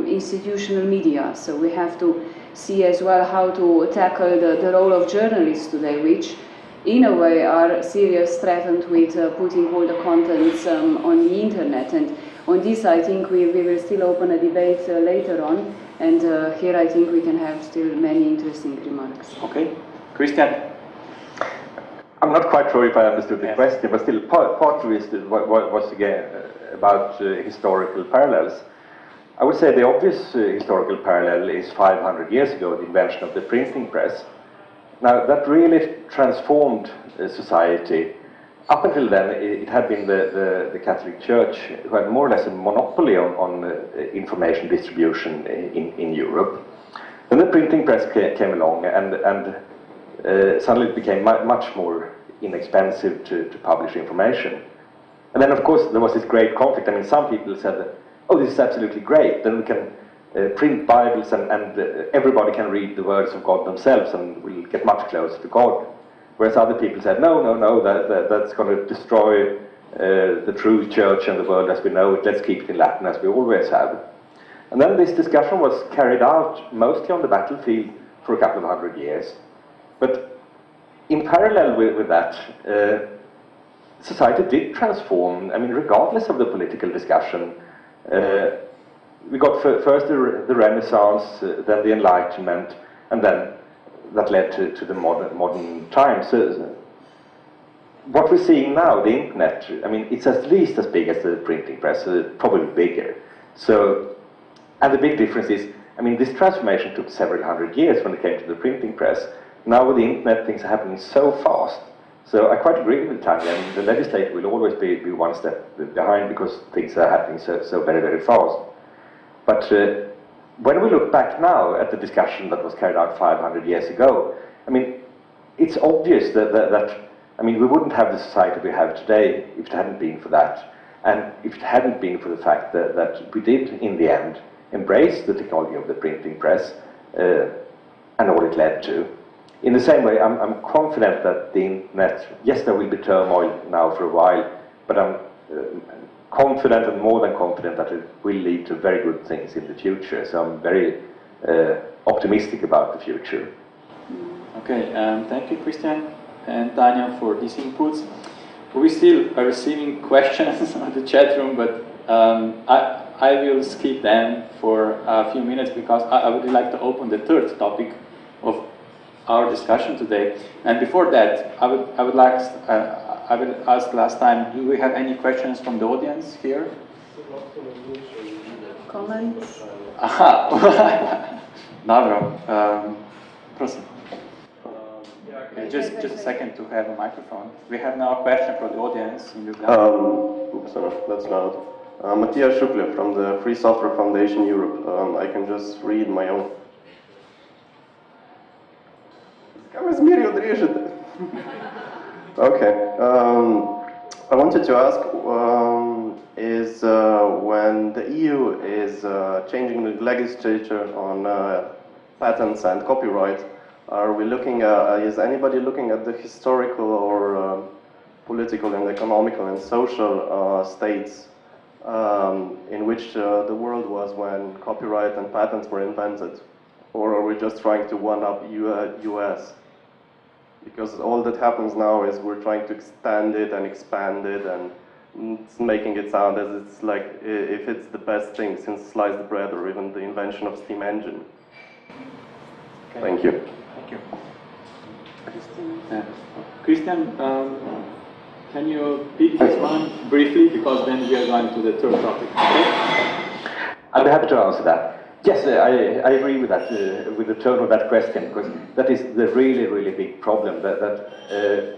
institutional media. So we have to see as well how to tackle the role of journalists today, which in a way are seriously threatened with putting all the contents on the internet. And on this I think we will still open a debate later on. And here I think we can have still many interesting remarks. Okay. Christian? I'm not quite sure if I understood the question, but still part of it was again about historical parallels. I would say the obvious historical parallel is 500 years ago, the invention of the printing press. Now that really transformed society. Up until then, it had been the Catholic Church who had more or less a monopoly on information distribution in Europe. Then the printing press came along, and suddenly it became much more inexpensive to publish information. And then, of course, there was this great conflict. I mean, some people said, oh, this is absolutely great, then we can print Bibles and everybody can read the words of God themselves and we'll get much closer to God. Whereas other people said, no, that's going to destroy the true church and the world as we know it. Let's keep it in Latin as we always have. And then this discussion was carried out mostly on the battlefield for a couple of 100 years. But in parallel with that, society did transform. I mean, regardless of the political discussion. We got first the Renaissance, then the Enlightenment, and then that led to the modern times. So what we're seeing now, the internet, I mean, it's at least as big as the printing press, probably bigger. So, and the big difference is, I mean, this transformation took several hundred years when it came to the printing press. Now with the internet, things are happening so fast. So I quite agree with Tanya. I mean, the legislator will always be one step behind because things are happening so very, very fast. But when we look back now at the discussion that was carried out 500 years ago, I mean, it's obvious that I mean, we wouldn't have the society we have today if it hadn't been for that. And if it hadn't been for the fact that we did, in the end, embrace the technology of the printing press and all it led to. In the same way, I'm confident that the internet, yes, there will be turmoil now for a while, but I'm confident and more than confident that it will lead to very good things in the future. So I'm very optimistic about the future. Okay, thank you, Christian and Tanya, for these inputs. We still are receiving questions on the chat room, but I will skip them for a few minutes because I would like to open the third topic of our discussion today. And before that, I would ask last time, do we have any questions from the audience here? Comments? Aha! Dobro, prosim. Just a second to have a microphone. We have now a question from the audience in Ljubljana. Oops, sorry, that's loud. Matthias Shukle from the Free Software Foundation Europe. I can just read my own. Kam izmiri odrežete? Okay. I wanted to ask, is when the EU is changing the legislature on patents and copyright, are we looking at, is anybody looking at the historical or political and economical and social states in which the world was when copyright and patents were invented? Or are we just trying to one-up US? Because all that happens now is we're trying to extend it and expand it, and it's making it sound as it's like if it's the best thing since sliced bread or even the invention of steam engine. Okay. Thank you. Thank you. Christian, can you pick this one briefly, because then we are going to the third topic. Okay? I'll be happy to answer that. Yes, I agree with that, with the tone of that question, because that is the really, really big problem, that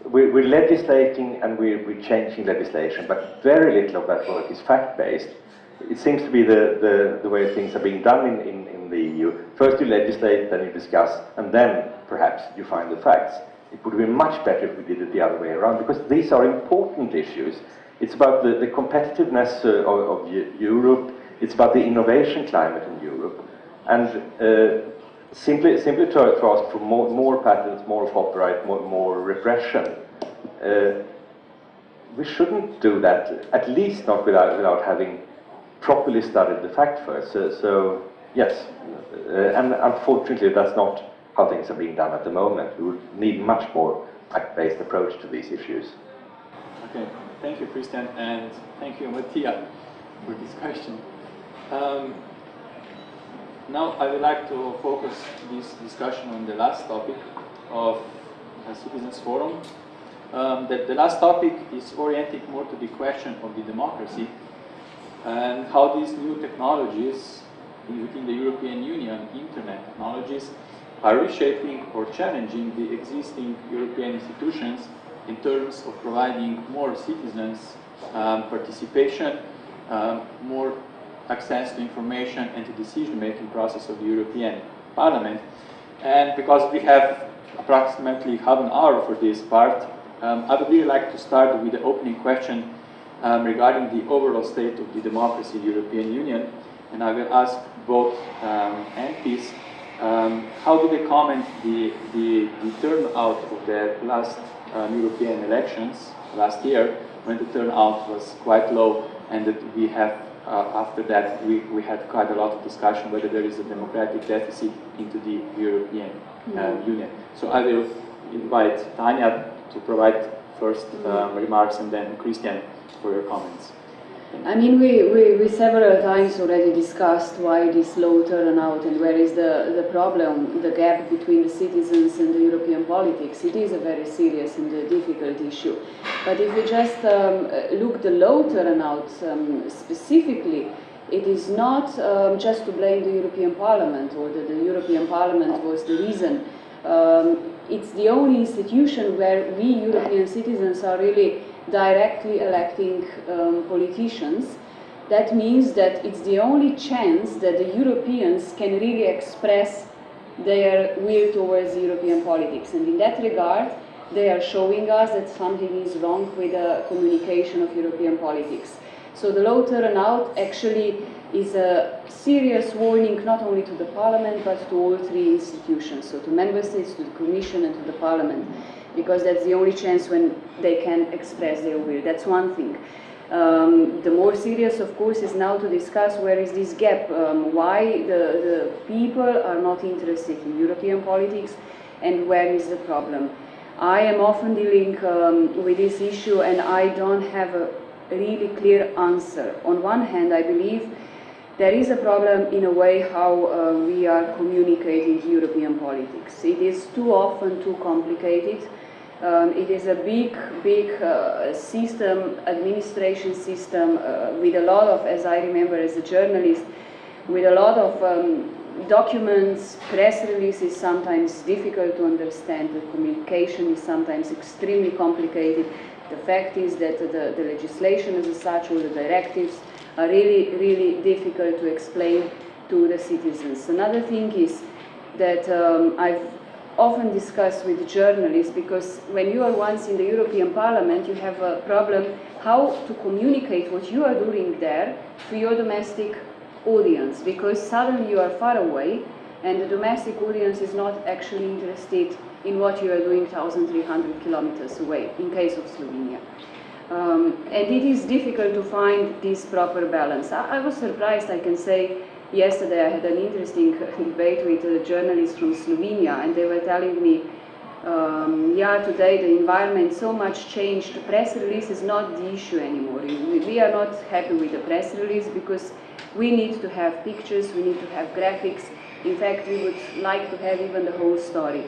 we're legislating and we're changing legislation, but very little of that work is fact-based. It seems to be the way things are being done in the EU. First you legislate, then you discuss, and then perhaps you find the facts. It would be much better if we did it the other way around, because these are important issues. It's about the competitiveness of Europe. It's about the innovation climate in Europe, and simply to ask for more patents, more copyright, more repression. We shouldn't do that, at least not without having properly studied the fact first. So yes, and unfortunately that's not how things are being done at the moment. We would need much more fact-based approach to these issues. Okay, thank you, Christian, and thank you, Mattia, for this question. Now I would like to focus this discussion on the last topic of Citizens Forum. The last topic is oriented more to the question of the democracy and how these new technologies within the European Union, internet technologies, are reshaping or challenging the existing European institutions in terms of providing more citizens participation, more access to information and to decision-making process of the European Parliament. And because we have approximately half an hour for this part, I would really like to start with the opening question regarding the overall state of the democracy in the European Union. And I will ask both MPs, how do they comment the turnout of the last European elections last year, when the turnout was quite low, and that we have after that, we had quite a lot of discussion whether there is a democratic deficit into the European Union. So I will invite Tanya to provide first remarks, and then Christian for your comments. I mean, we several times already discussed why this low turnout and where is the problem, the gap between the citizens and the European politics. It is a very serious and difficult issue. But if we just look the low turnout specifically, it is not just to blame the European Parliament or that the European Parliament was the reason. It's the only institution where we European citizens are really directly electing politicians. That means that it's the only chance that the Europeans can really express their will towards European politics. And in that regard, they are showing us that something is wrong with the communication of European politics. So the low turnout actually is a serious warning not only to the Parliament but to all three institutions, so to Member States, to the Commission and to the Parliament, because that's the only chance when they can express their will. That's one thing. The more serious, of course, is now to discuss where is this gap, why the people are not interested in European politics, and where is the problem. I am often dealing with this issue, and I don't have a really clear answer. On one hand, I believe there is a problem in a way how we are communicating European politics. It is too often too complicated. It is a big system, administration system, with a lot of, as I remember as a journalist, with a lot of documents, press releases, sometimes difficult to understand. The communication is sometimes extremely complicated. The fact is that the legislation as such, or the directives, are really difficult to explain to the citizens. Another thing is that I've often discuss with journalists, because when you are once in the European Parliament, you have a problem how to communicate what you are doing there to your domestic audience, because suddenly you are far away and the domestic audience is not actually interested in what you are doing 1,300 kilometers away, in case of Slovenia. And it is difficult to find this proper balance. I was surprised, I can say. Yesterday I had an interesting debate with a journalist from Slovenia, and they were telling me, yeah, today the environment so much changed, the press release is not the issue anymore. We are not happy with the press release because we need to have pictures, we need to have graphics. In fact, we would like to have even the whole story.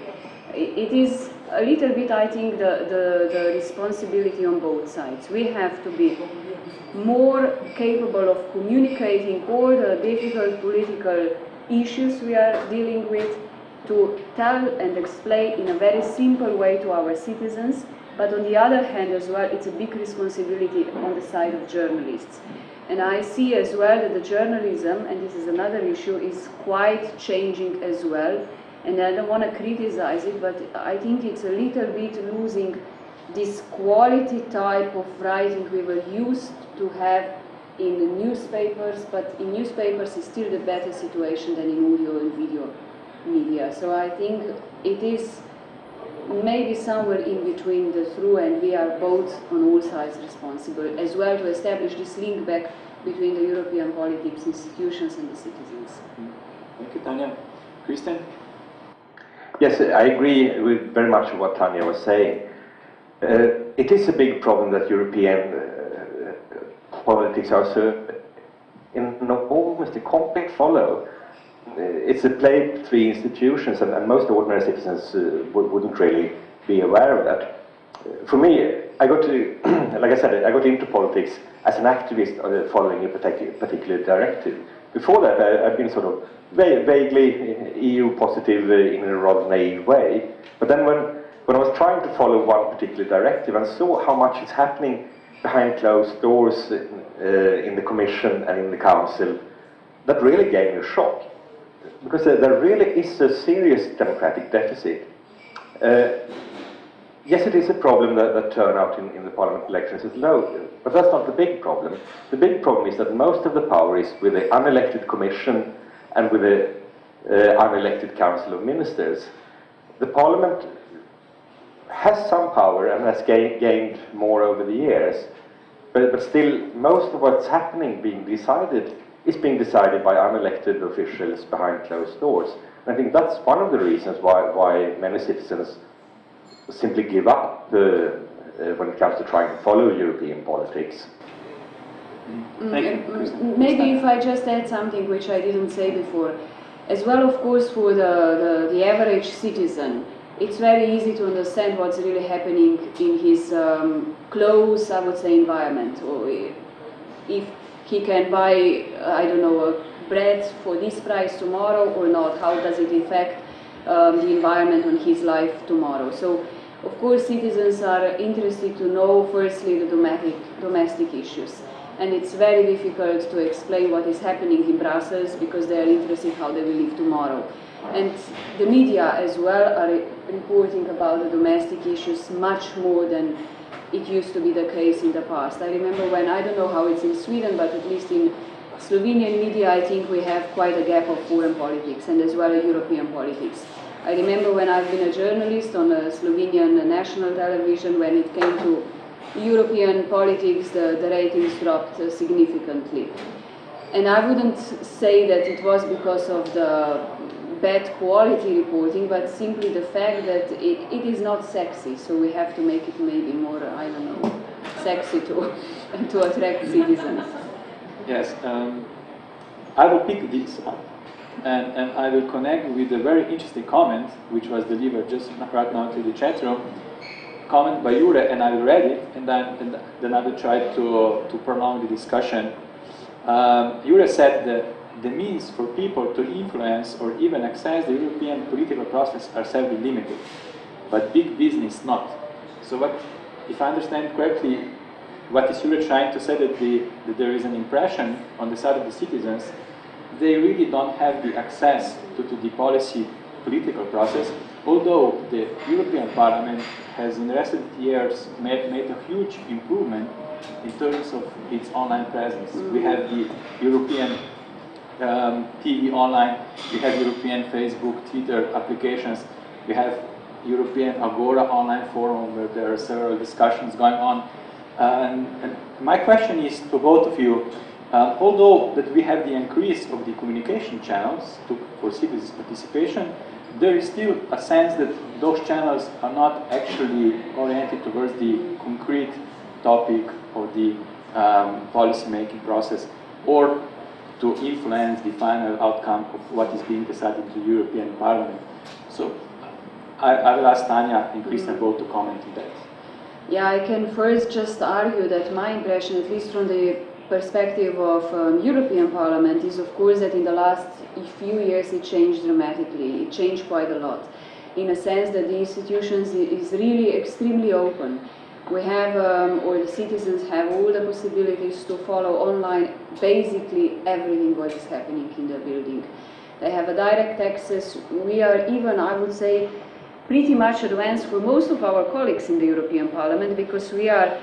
It is a little bit, I think, the responsibility on both sides. We have to be more capable of communicating all the difficult political issues we are dealing with, to tell and explain in a very simple way to our citizens, but on the other hand as well, it's a big responsibility on the side of journalists. And I see as well that the journalism, and this is another issue, is quite changing as well. And I don't want to criticize it, but I think it's a little bit losing this quality type of writing we were used to have in the newspapers, but in newspapers is still the better situation than in audio and video media. So I think it is maybe somewhere in between the two, and we are both on all sides responsible as well to establish this link back between the European politics, institutions and the citizens. Thank you, Tanya. Christian? Yes, I agree with very much what Tanya was saying. It is a big problem that European politics are so almost a complete follow. It's a play of three institutions, and most ordinary citizens wouldn't really be aware of that. For me, I got to, like I said, I got into politics as an activist following a particular directive. Before that, I've been sort of vaguely EU positive in a rather naive way. But then when I was trying to follow one particular directive and saw how much is happening behind closed doors in the Commission and in the Council, that really gave me a shock. Because there really is a serious democratic deficit. Yes, it is a problem that turnout in the parliament elections is low, but that's not the big problem. The big problem is that most of the power is with the unelected Commission and with the unelected Council of Ministers. The parliament has some power and has gained more over the years, but still most of what's happening being decided is being decided by unelected officials behind closed doors. And I think that's one of the reasons why many citizens simply give up when it comes to trying to follow European politics. Maybe if I just add something which I didn't say before. As well, of course, for the average citizen, it's very easy to understand what's really happening in his close, I would say, environment. Or if he can buy, I don't know, a bread for this price tomorrow or not, how does it affect the environment on his life tomorrow. So, of course, citizens are interested to know, firstly, the domestic issues. And it's very difficult to explain what is happening in Brussels because they are interested how they will live tomorrow. And the media as well are reporting about the domestic issues much more than it used to be the case in the past. I remember when, I don't know how it's in Sweden, but at least in Slovenian media, I think we have quite a gap of foreign politics and as well as European politics. I remember when I've been a journalist on a Slovenian national television, when it came to European politics, the ratings dropped significantly. And I wouldn't say that it was because of the bad quality reporting, but simply the fact that it is not sexy, so we have to make it maybe more, I don't know, sexy to attract citizens. Yes, I will pick this up and I will connect with a very interesting comment which was delivered just right now to the chat room. Comment by Jure, and I will read it, and then I will try to prolong the discussion. Jure said that the means for people to influence or even access the European political process are severely limited, but big business not. So what, if I understand correctly, what is Jure trying to say that there is an impression on the side of the citizens, they really don't have the access to the policy political process, although the European Parliament has in recent years made a huge improvement in terms of its online presence. We have the European TV online, we have European Facebook, Twitter applications, we have European Agora online forum where there are several discussions going on. And my question is to both of you, although that we have the increase of the communication channels for citizens' participation, there is still a sense that those channels are not actually oriented towards the concrete topic of the policy-making process or to influence the final outcome of what is being decided in the European Parliament. So I will ask Tanya and Christian both to comment on that. Yeah, I can first just argue that my impression, at least from the perspective of European Parliament, is of course that in the last few years it changed dramatically. It changed quite a lot, in a sense that the institutions is really extremely open. We have, or the citizens have all the possibilities to follow online basically everything what is happening in the building. They have a direct access. We are even, I would say, pretty much advanced for most of our colleagues in the European Parliament, because we are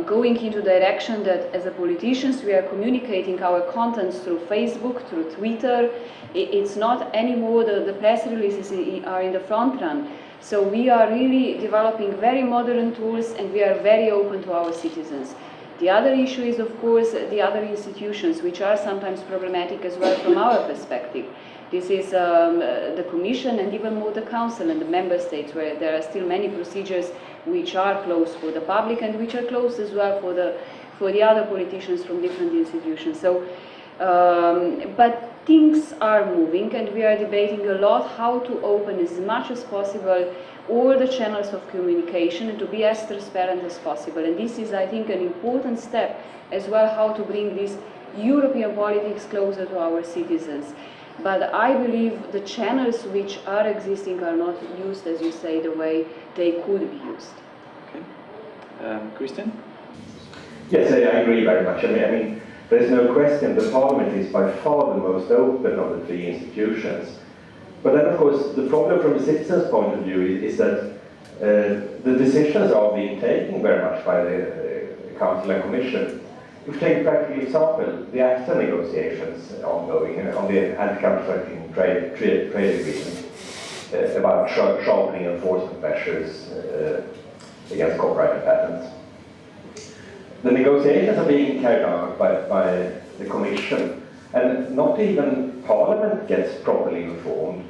going into the direction that as a politicians we are communicating our contents through Facebook, through Twitter. It's not anymore the press releases are in the front run. So we are really developing very modern tools and we are very open to our citizens. The other issue is, of course, the other institutions, which are sometimes problematic as well from our perspective. This is the Commission and even more the Council and the Member States, where there are still many procedures which are closed for the public and which are closed as well for the other politicians from different institutions. So, but things are moving and we are debating a lot how to open as much as possible all the channels of communication and to be as transparent as possible. And this is, I think, an important step as well, how to bring this European politics closer to our citizens. But I believe the channels which are existing are not used, as you say, the way they could be used. Okay. Christian? Yes, I agree very much. I mean, there's no question the Parliament is by far the most open of the three institutions. But then, of course, the problem from a citizen's point of view is that the decisions are being taken very much by the Council and Commission. If you take a practical example, the ACTA negotiations ongoing on the anti-counterfeiting trade agreement about sharpening enforcement measures against copyright patents. The negotiations are being carried out by the Commission, and not even Parliament gets properly informed.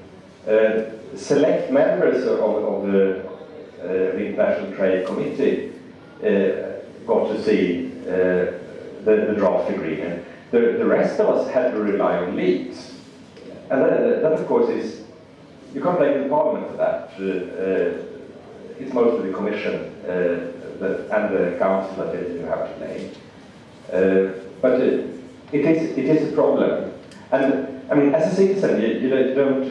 Select members of the International Trade Committee got to see the draft agreement. The rest of us had to rely on leaks. And that of course is, you can't blame the Parliament for that. It's mostly the Commission and the Council that you have to blame. But it is a problem. And I mean, as a citizen, you don't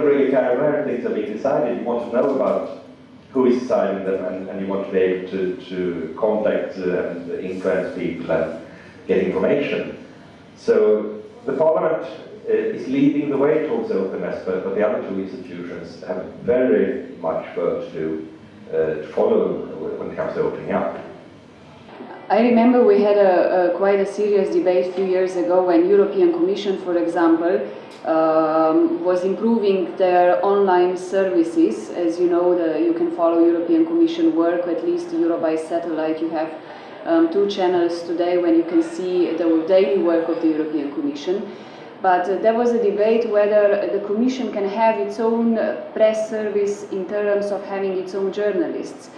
really care where things are being decided. You want to know about who is deciding them, and you want to be able to contact and influence people and get information. So the Parliament is leading the way towards openness, but the other two institutions have very much work to do to follow when it comes to opening up. I remember we had quite a serious debate a few years ago when European Commission, for example, was improving their online services. As you know, you can follow European Commission work, at least Europe by satellite. You have 2 channels today when you can see the daily work of the European Commission. But there was a debate whether the Commission can have its own press service in terms of having its own journalists.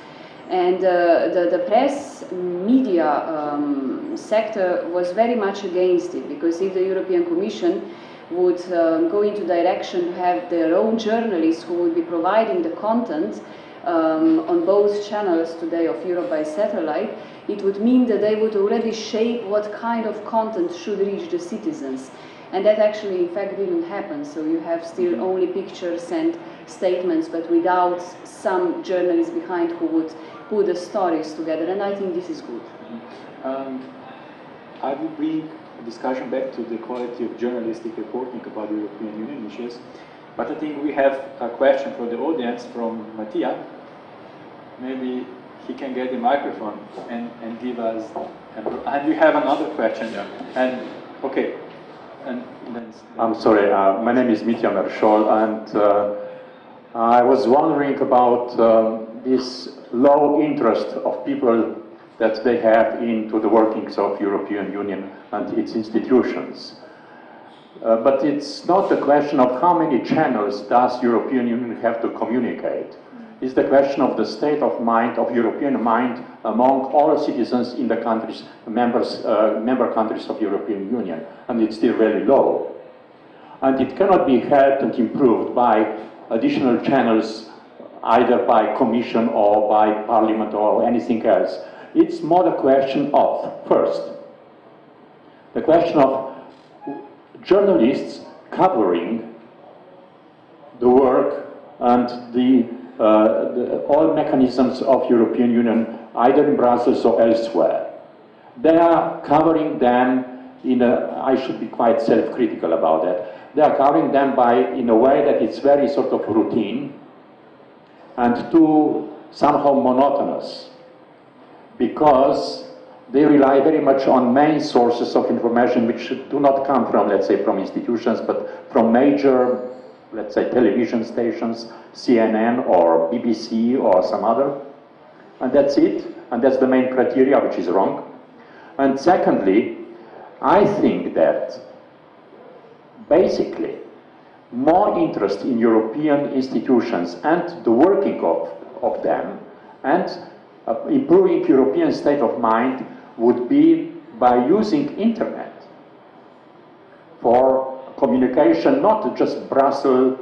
And the press media sector was very much against it, because if the European Commission would go into direction to have their own journalists who would be providing the content on both channels today of Europe by satellite, it would mean that they would already shape what kind of content should reach the citizens. And that actually, in fact, didn't happen. So you have still only pictures and statements, but without some journalists behind who would put the stories together. And I think this is good. I will bring discussion back to the quality of journalistic reporting about European Union issues. But I think we have a question from the audience from Mattia. Maybe he can get the microphone and give us. And we have another question. Yeah. And okay. And then I'm sorry. My name is Mitya Mershol, and I was wondering about this low interest of people that they have into the workings of European Union and its institutions. But it's not the question of how many channels does European Union have to communicate. It's the question of the state of mind, of European mind, among all citizens in the countries, member countries of European Union, and it's still very low. And it cannot be helped and improved by additional channels, either by Commission or by Parliament or anything else. It's more the question of, first, the question of journalists covering the work and all mechanisms of European Union, either in Brussels or elsewhere. They are covering them in a, I should be quite self-critical about that, they are covering them in a way that it's very sort of routine and too somehow monotonous, because they rely very much on main sources of information which do not come from, let's say, from institutions, but from major, let's say, television stations, CNN or BBC or some other. And that's it. And that's the main criteria, which is wrong. And secondly, I think that basically more interest in European institutions and the working of them and improving European state of mind would be by using internet for communication, not just Brussels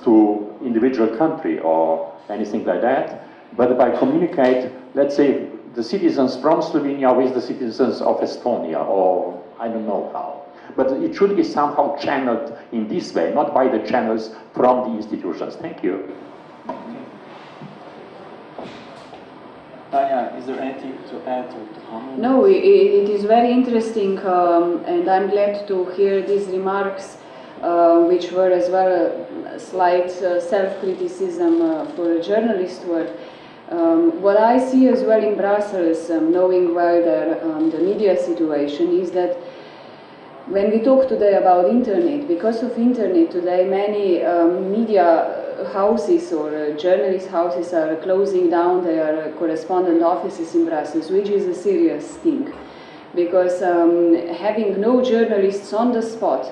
to individual country or anything like that, but by communicate, let's say, the citizens from Slovenia with the citizens of Estonia, or I don't know how. But it should be somehow channeled in this way, not by the channels from the institutions. Thank you. Tanya, is there anything to add or to comment? No, it is very interesting, and I'm glad to hear these remarks, which were as well a slight self-criticism for journalist work. What I see as well in Brussels, knowing well the media situation, is that when we talk today about internet, because of internet today, many media houses or journalist houses are closing down their correspondent offices in Brussels, which is a serious thing, because having no journalists on the spot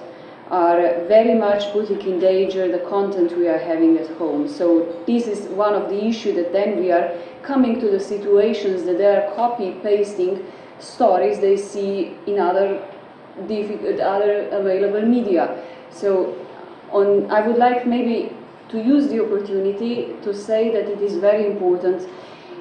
are very much putting in danger the content we are having at home. So this is one of the issues that then we are coming to the situations that they are copy-pasting stories they see in other available media. So I would like maybe to use the opportunity to say that it is very important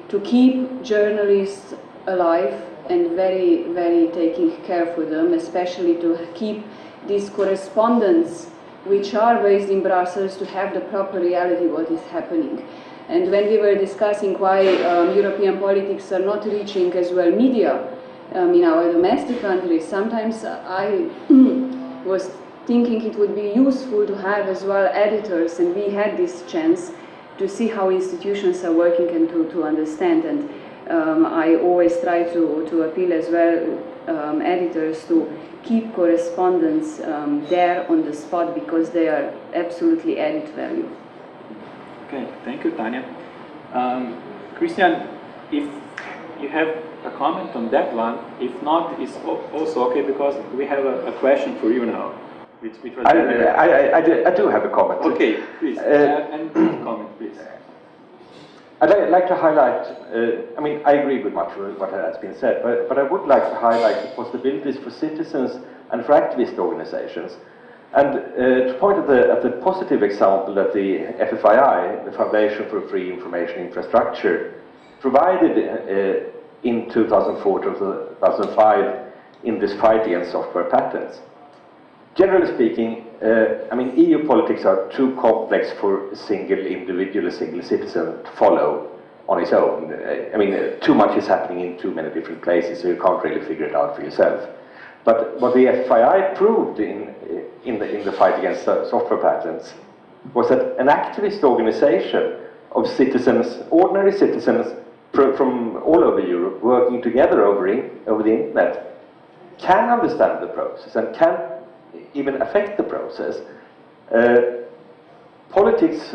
to keep journalists alive and very, very taking care for them, especially to keep these correspondents which are based in Brussels to have the proper reality what is happening. And when we were discussing why European politics are not reaching as well media in our domestic countries, sometimes I was thinking it would be useful to have as well editors, and we had this chance to see how institutions are working and to understand. And I always try to appeal as well editors to keep correspondence there on the spot, because they are absolutely added value. Okay, thank you, Tanya. Christian, if you have a comment on that one, if not, it's also okay, because we have a question for you now. I do have a comment. Okay, please, and comment, please. I'd like to highlight, I mean, I agree with much of what has been said, but I would like to highlight the possibilities for citizens and for activist organizations. And to point at the positive example that the FFII, the Foundation for Free Information Infrastructure, provided in 2004 to 2005 in this fight against software patents. Generally speaking, I mean, EU politics are too complex for a single individual, a single citizen to follow on its own. I mean, too much is happening in too many different places, so you can't really figure it out for yourself. But what the FII proved in the fight against software patents was that an activist organization of citizens, ordinary citizens from all over Europe, working together over the internet, can understand the process and can even affect the process. Politics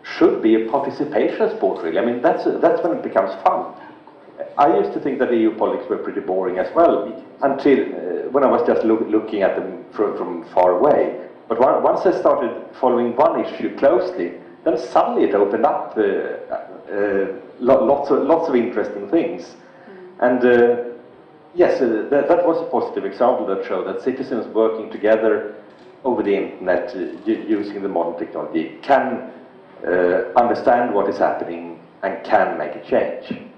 should be a participation sport, really. I mean, that's when it becomes fun. I used to think that EU politics were pretty boring as well, until when I was just looking at them from far away. But once I started following one issue closely, then suddenly it opened up lots of interesting things. And yes, that was a positive example that showed that citizens working together over the internet using the modern technology can understand what is happening and can make a change.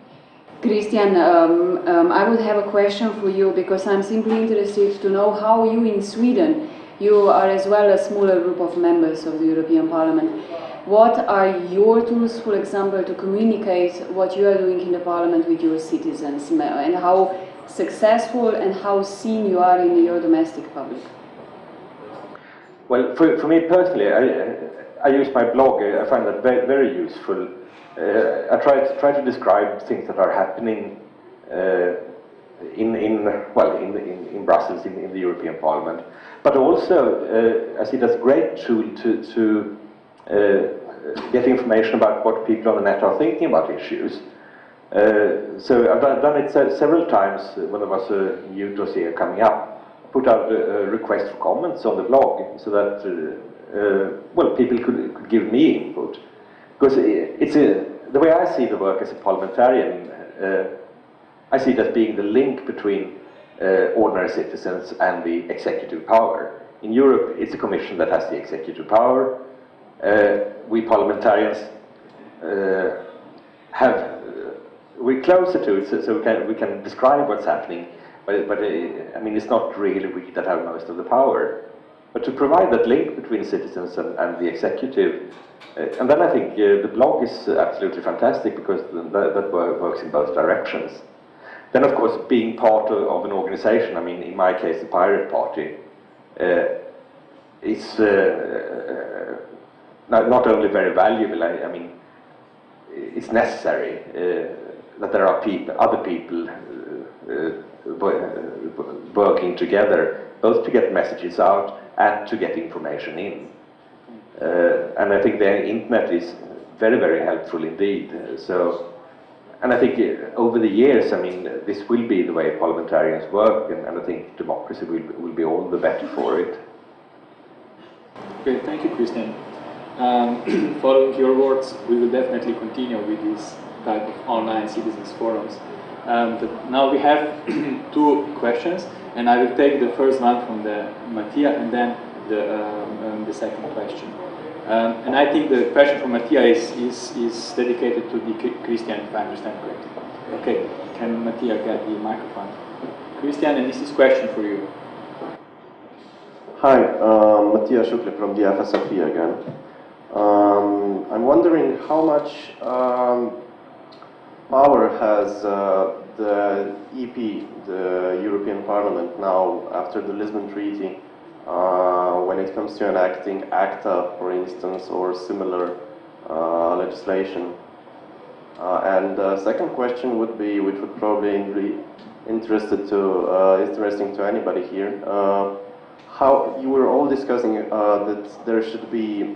Christian, I would have a question for you, because I'm simply interested to know how you in Sweden, you are as well a smaller group of members of the European Parliament. What are your tools, for example, to communicate what you are doing in the Parliament with your citizens, and how successful and how seen you are in your domestic public? Well, for me personally, I use my blog. I find that very useful. I try to describe things that are happening in Brussels, in the European Parliament, but also I see it as a great tool to get information about what people on the net are thinking about issues. So I've done it several times when there was a new dossier coming up. I put out a request for comments on the blog so that people could give me input. Because the way I see the work as a parliamentarian, I see it as being the link between ordinary citizens and the executive power. In Europe, it's a commission that has the executive power. We parliamentarians we're closer to it, so we can describe what's happening. But I mean, it's not really we that have most of the power. But to provide that link between citizens and the executive, and then I think the blog is absolutely fantastic, because that works in both directions. Then, of course, being part of an organization, I mean, in my case, the Pirate Party, is not only very valuable, I mean, it's necessary that there are other people working together, both to get messages out and to get information in. And I think the internet is very, very helpful indeed. And I think over the years, I mean, this will be the way parliamentarians work, and I think democracy will be all the better for it. Okay, thank you, Christian. Following your words, we will definitely continue with this type of online citizens forums. But now we have two questions, and I will take the first one from the Mattia, and then the second question. And I think the question from Mattia is dedicated to the Christian, if I understand correctly. Okay, can Mattia get the microphone? Christian, and this is question for you. Hi, Mattia Shukli from the FSFE again. I'm wondering how much power has the EP, the European Parliament, now after the Lisbon Treaty, when it comes to enacting ACTA, for instance, or similar legislation. And the second question would be, which would probably be interesting to anybody here, how you were all discussing that there should be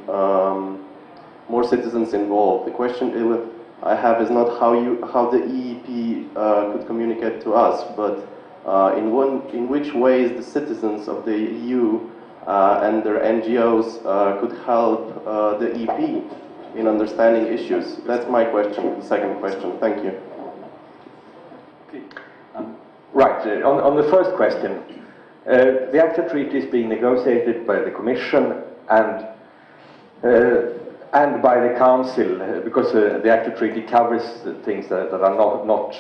more citizens involved. The question I have is not how the EEP could communicate to us, but in which ways the citizens of the EU and their NGOs could help the EP in understanding issues. That's my question, the second question. Thank you. Okay. Right, on the first question, the ACTA treaty is being negotiated by the Commission and by the Council, because the ACTA treaty covers things that are not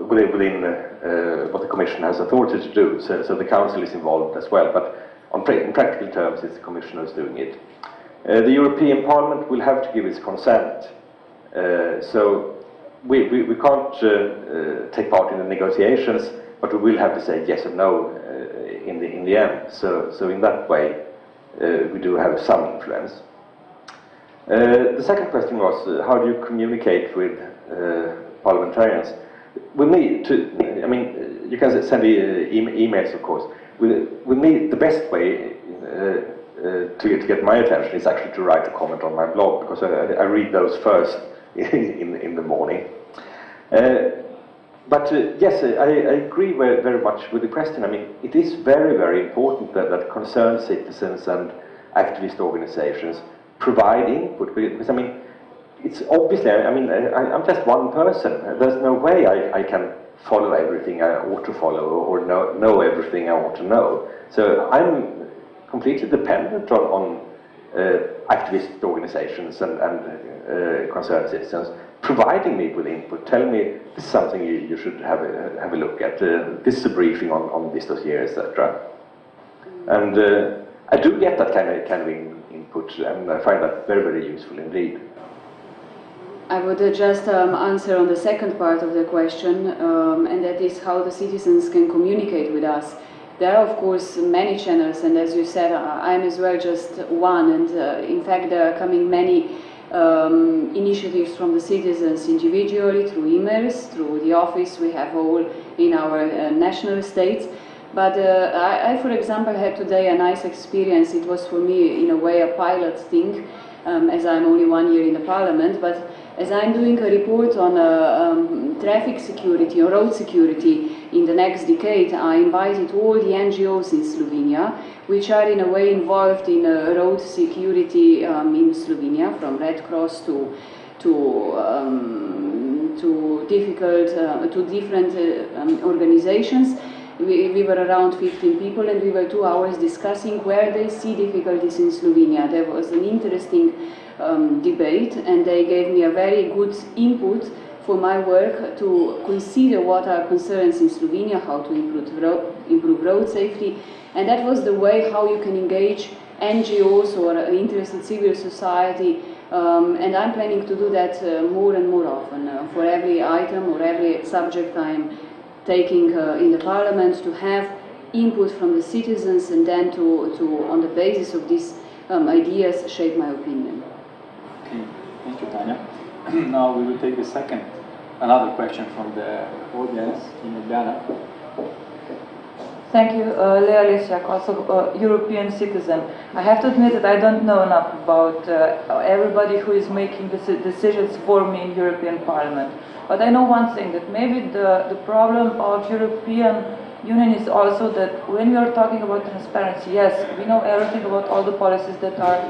within what the Commission has authority to do. So the Council is involved as well, but in practical terms, it's the Commission who's doing it. The European Parliament will have to give its consent. So we can't take part in the negotiations but we will have to say yes or no in the end. So in that way, we do have some influence. The second question was, how do you communicate with parliamentarians? With me, I mean, you can send emails, of course. With me, the best way to get my attention is actually to write a comment on my blog, because I read those first in the morning. But yes, I agree very much with the question. I mean, it is very, very important that concerned citizens and activist organizations provide input, because I mean, it's obviously, I mean, I'm just one person. There's no way I can follow everything I ought to follow, or know everything I ought to know. So I'm completely dependent on activist organizations and concerned citizens providing me with input, telling me this is something you should have a look at, this is a briefing on this dossier, etc. And I do get that kind of input, and I find that very, very useful indeed. I would just answer on the second part of the question, and that is how the citizens can communicate with us. There are, of course, many channels, and as you said, I'm as well just one, and in fact there are coming many initiatives from the citizens individually, through emails, through the office we have all in our national states. But I, for example, had today a nice experience. It was for me, in a way, a pilot thing, as I'm only 1 year in the parliament, but as I'm doing a report on traffic security or road security in the next decade, I invited all the NGOs in Slovenia, which are in a way involved in road security in Slovenia, from Red Cross to different organizations. We were around 15 people, and we were 2 hours discussing where they see difficulties in Slovenia. There was an interesting debate, and they gave me a very good input for my work to consider what are concerns in Slovenia, how to improve road safety, and that was the way how you can engage NGOs or interested civil society, and I'm planning to do that more and more often. For every item or every subject I'm taking in the parliament, to have input from the citizens, and then to on the basis of these ideas, shape my opinion. Okay, thank you, Tanya. Now we will take another question from the audience in Ljubljana. Thank you, Lea Lesjak, also a European citizen. I have to admit that I don't know enough about everybody who is making decisions for me in European Parliament. But I know one thing, that maybe the problem of European Union is also that when we are talking about transparency, yes, we know everything about all the policies that are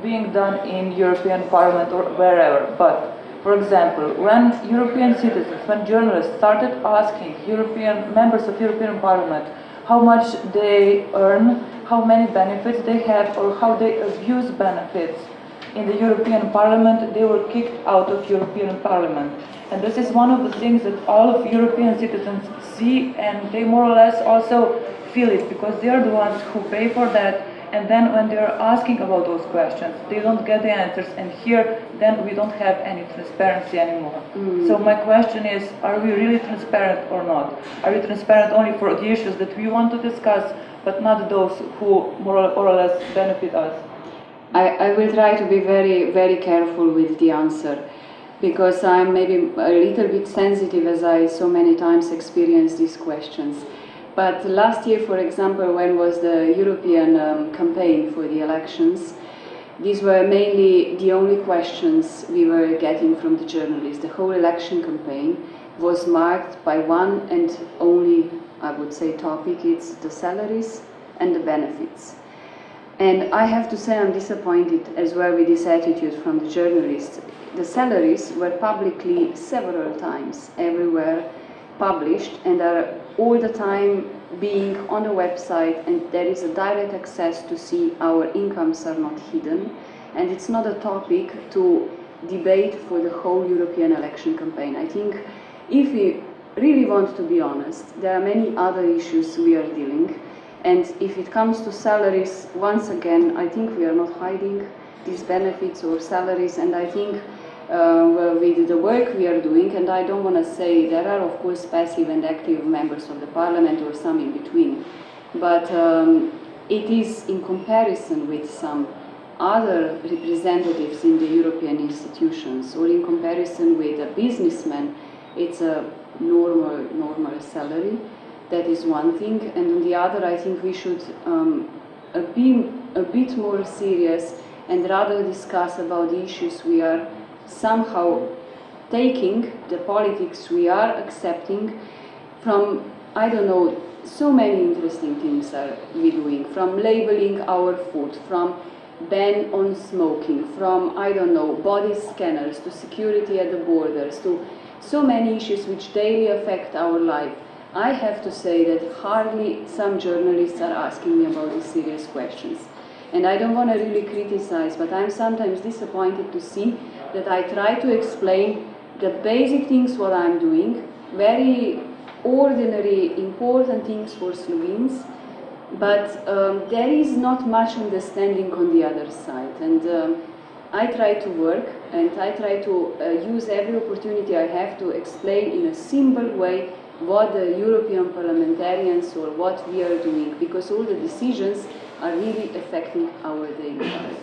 being done in European Parliament or wherever, but for example, when European citizens, when journalists started asking members of European Parliament how much they earn, how many benefits they have, or how they abuse benefits in the European Parliament, they were kicked out of European Parliament. And this is one of the things that all of European citizens see, and they more or less also feel it, because they are the ones who pay for that. And then when they are asking about those questions, they don't get the answers, and here then we don't have any transparency anymore. So my question is, are we really transparent or not? Are we transparent only for the issues that we want to discuss, but not those who more or less benefit us? I will try to be very, very careful with the answer, because I'm maybe a little bit sensitive, as I so many times experienced these questions. But last year, for example, when was the European campaign for the elections, these were mainly the only questions we were getting from the journalists. The whole election campaign was marked by one and only, I would say, topic. It's the salaries and the benefits. And I have to say I'm disappointed as well with this attitude from the journalists. The salaries were publicly several times everywhere published, and are all the time being on the website, and there is a direct access to see our incomes are not hidden, and it's not a topic to debate for the whole European election campaign. I think if we really want to be honest, there are many other issues we are dealing, and if it comes to salaries, once again, I think we are not hiding these benefits or salaries, and I think with the work we are doing, and I don't want to say there are of course passive and active members of the parliament or some in between, but it is in comparison with some other representatives in the European institutions, or in comparison with a businessman, it's a normal salary. That is one thing, and on the other, I think we should be a bit more serious and rather discuss about the issues we are somehow taking, the politics we are accepting from, I don't know, so many interesting things are we doing, from labeling our food, from ban on smoking, from, I don't know, body scanners, to security at the borders, to so many issues which daily affect our life. I have to say that hardly some journalists are asking me about these serious questions. And I don't want to really criticize, but I'm sometimes disappointed to see that I try to explain the basic things what I'm doing, very ordinary, important things for Slovenes, but there is not much understanding on the other side. And I try to work, and I try to use every opportunity I have to explain in a simple way what the European parliamentarians or what we are doing, because all the decisions are really affecting our daily life.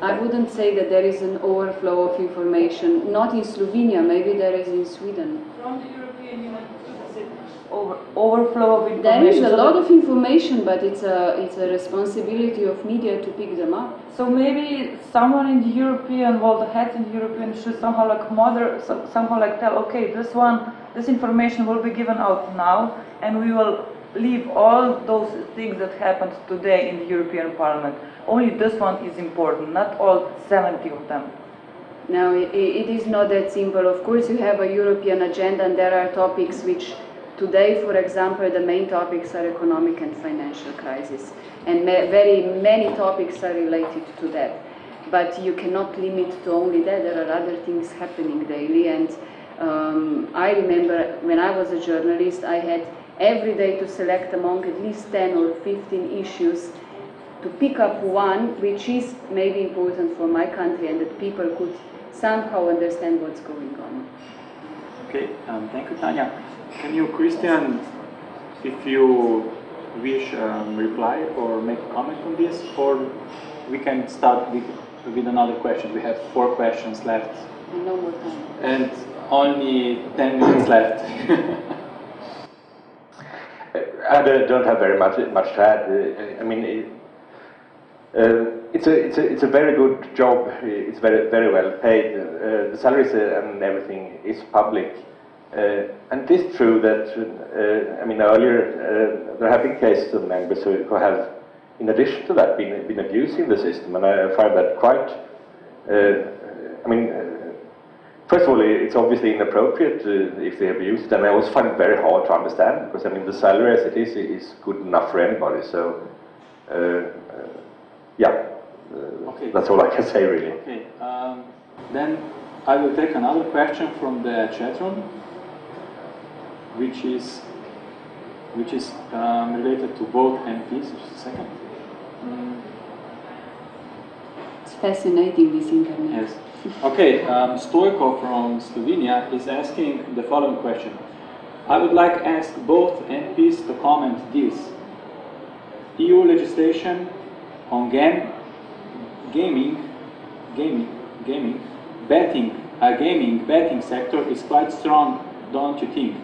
I wouldn't say that there is an overflow of information, not in Slovenia, maybe there is in Sweden. From the European Union to the overflow of information. There is a lot of information, but it's a responsibility of media to pick them up. So maybe someone in the European world, the heads in the European, should somehow like tell, okay, this information will be given out now, and we will leave all those things that happened today in the European Parliament. Only this one is important, not all 70 of them. Now, it is not that simple. Of course, you have a European agenda, and there are topics which today, for example, the main topics are economic and financial crisis, and very many topics are related to that. But you cannot limit to only that. There are other things happening daily, and I remember when I was a journalist, I had every day to select among at least 10 or 15 issues to pick up one which is maybe important for my country and that people could somehow understand what's going on. Okay, thank you, Tanya. Can you, Christian, if you wish, reply or make a comment on this, or we can start with another question. We have 4 questions left. And no more time. And only 10 minutes left. I don't have very much to add. I mean, it's a very good job. It's very well paid. The salaries and everything is public. And it is true that, I mean, earlier there have been cases of members who have, in addition to that, been abusing the system, and I find that quite, I mean, first of all, it's obviously inappropriate if they abuse it, and I also find it very hard to understand, because, I mean, the salary as it is good enough for anybody, so, yeah, okay. That's all I can say, really. Okay, then I will take another question from the chat room, which is related to both MPs. Just a second. It's fascinating, this internet. Yes. Okay, Stojko from Slovenia is asking the following question. I would like to ask both MPs to comment this. EU legislation on gaming betting sector is quite strong, don't you think?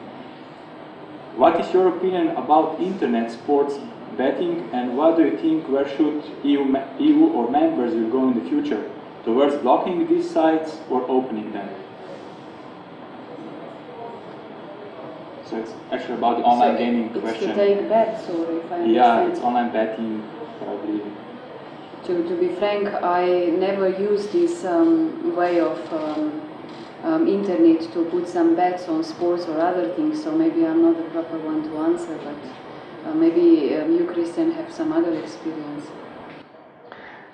What is your opinion about internet sports betting, and what do you think, where should EU or members will go in the future? Towards blocking these sites or opening them? So it's actually about the online gaming question. It's to take bets, or if I understand. Yeah, it's online betting, probably. To be frank, I never used this way of internet to put some bets on sports or other things, so maybe I'm not the proper one to answer, but maybe you, Christian, have some other experience.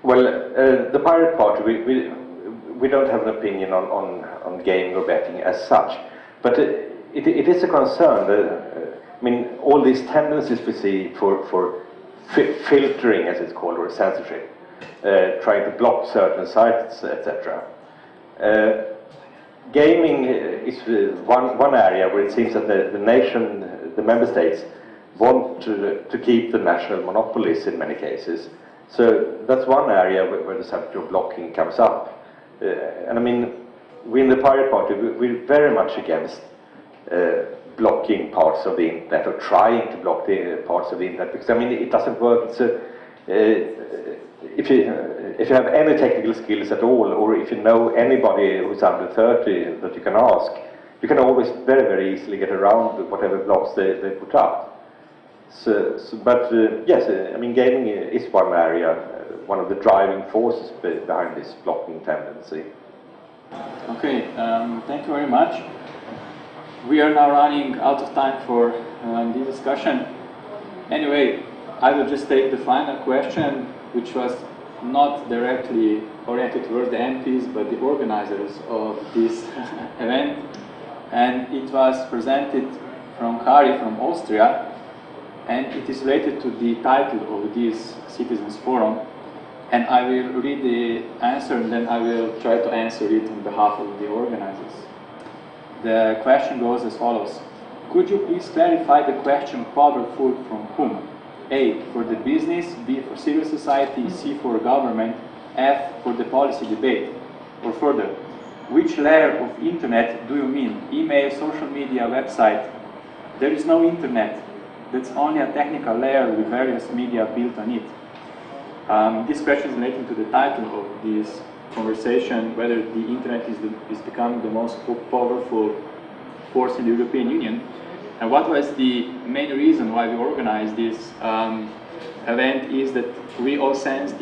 Well, the Pirate Party, we don't have an opinion on gaming or betting as such, but it is a concern. I mean, all these tendencies we see for filtering, as it's called, or censorship. trying to block certain sites, etc. Gaming is one area where it seems that the member states, want to keep the national monopolies in many cases. So that's one area where the subject of blocking comes up. And I mean, we in the Pirate Party, we're very much against blocking parts of the internet, or trying to block the parts of the internet, because I mean, it doesn't work. So, if you have any technical skills at all, or if you know anybody who's under 30 that you can ask, you can always very, very easily get around whatever blocks they put up. But yes, I mean, gaming is one area, one of the driving forces behind this blocking tendency. Okay, thank you very much. We are now running out of time for this discussion. Anyway, I will just take the final question, which was not directly oriented towards the MPs, but the organizers of this event. And it was presented from Kari from Austria, and it is related to the title of this Citizens Forum. And I will read the answer, and then I will try to answer it on behalf of the organizers. The question goes as follows. Could you please clarify the question powerful from whom? A, for the business, B, for civil society, C, for government, F, for the policy debate. Or further, which layer of internet do you mean? Email, social media, website? There is no internet. That's only a technical layer with various media built on it. This question is relating to the title of this conversation, whether the internet is becoming the most powerful force in the European Union. And what was the main reason why we organized this event is that we all sense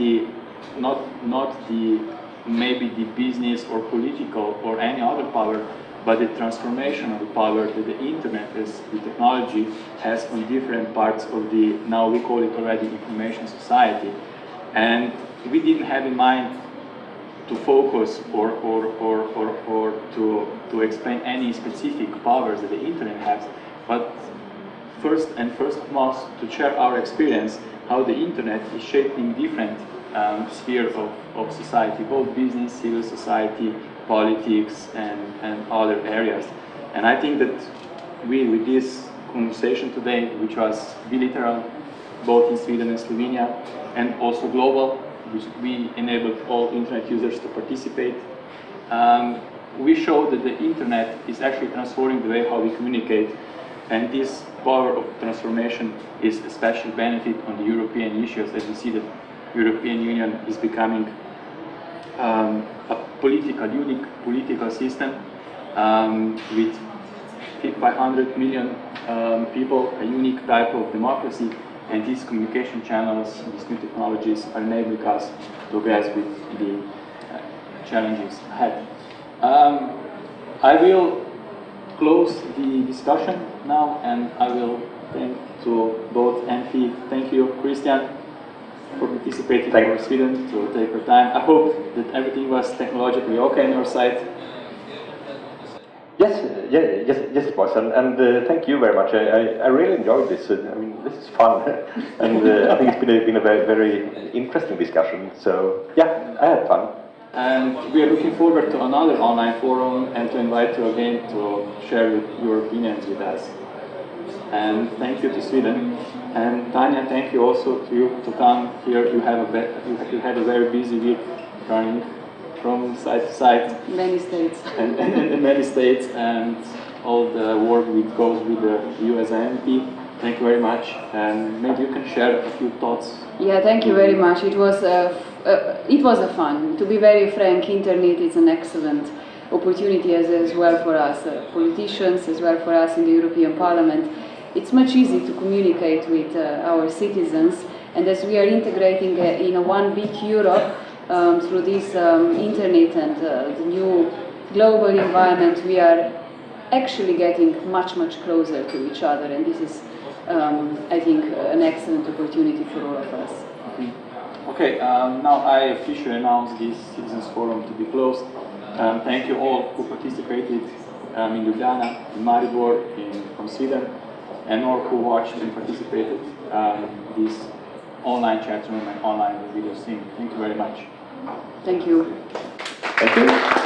maybe the business or political or any other power, but the transformation of the power that the internet as the technology has on different parts of the, now we call it already, information society. And we didn't have in mind to focus or to explain any specific powers that the internet has, but first and foremost to share our experience how the internet is shaping different spheres of society, both business, civil society, politics, and other areas. And I think that we, with this conversation today, which was bilateral, both in Sweden and Slovenia, and also global, which we enabled all internet users to participate, we showed that the internet is actually transforming the way how we communicate, and this power of transformation is especially benefit on the European issues, as we see that European Union is becoming a unique political system with 500 million people, a unique type of democracy, and these communication channels, these new technologies are enabling us to grasp with the challenges ahead. I will close the discussion now, and I will thank to both MP. Thank you, Christian, for participating for Sweden, to take your time. I hope that everything was technologically okay on your side. Yes, it was, and thank you very much. I really enjoyed this. I mean, this is fun, and I think it's been a very, very interesting discussion. So yeah, I had fun. And we are looking forward to another online forum and to invite you again to share your opinions with us. And thank you to Sweden. And Tanya, thank you also to you to come here. You had a very busy week running from side to side. Many states. And many states, and all the work that goes with the US MP. Thank you very much. And maybe you can share a few thoughts. Yeah, thank you very much. It was a fun. To be very frank, internet is an excellent opportunity as well for us politicians, as well for us in the European Parliament. It's much easier to communicate with our citizens, and as we are integrating in a one big Europe through this internet and the new global environment, we are actually getting much closer to each other, and this is, I think, an excellent opportunity for all of us. Okay, now I officially announce this Citizens Forum to be closed. Thank you all who participated in Ljubljana, in Maribor, from Sweden, and all who watched and participated this online chat room and online video stream. Thank you very much. Thank you. Thank you.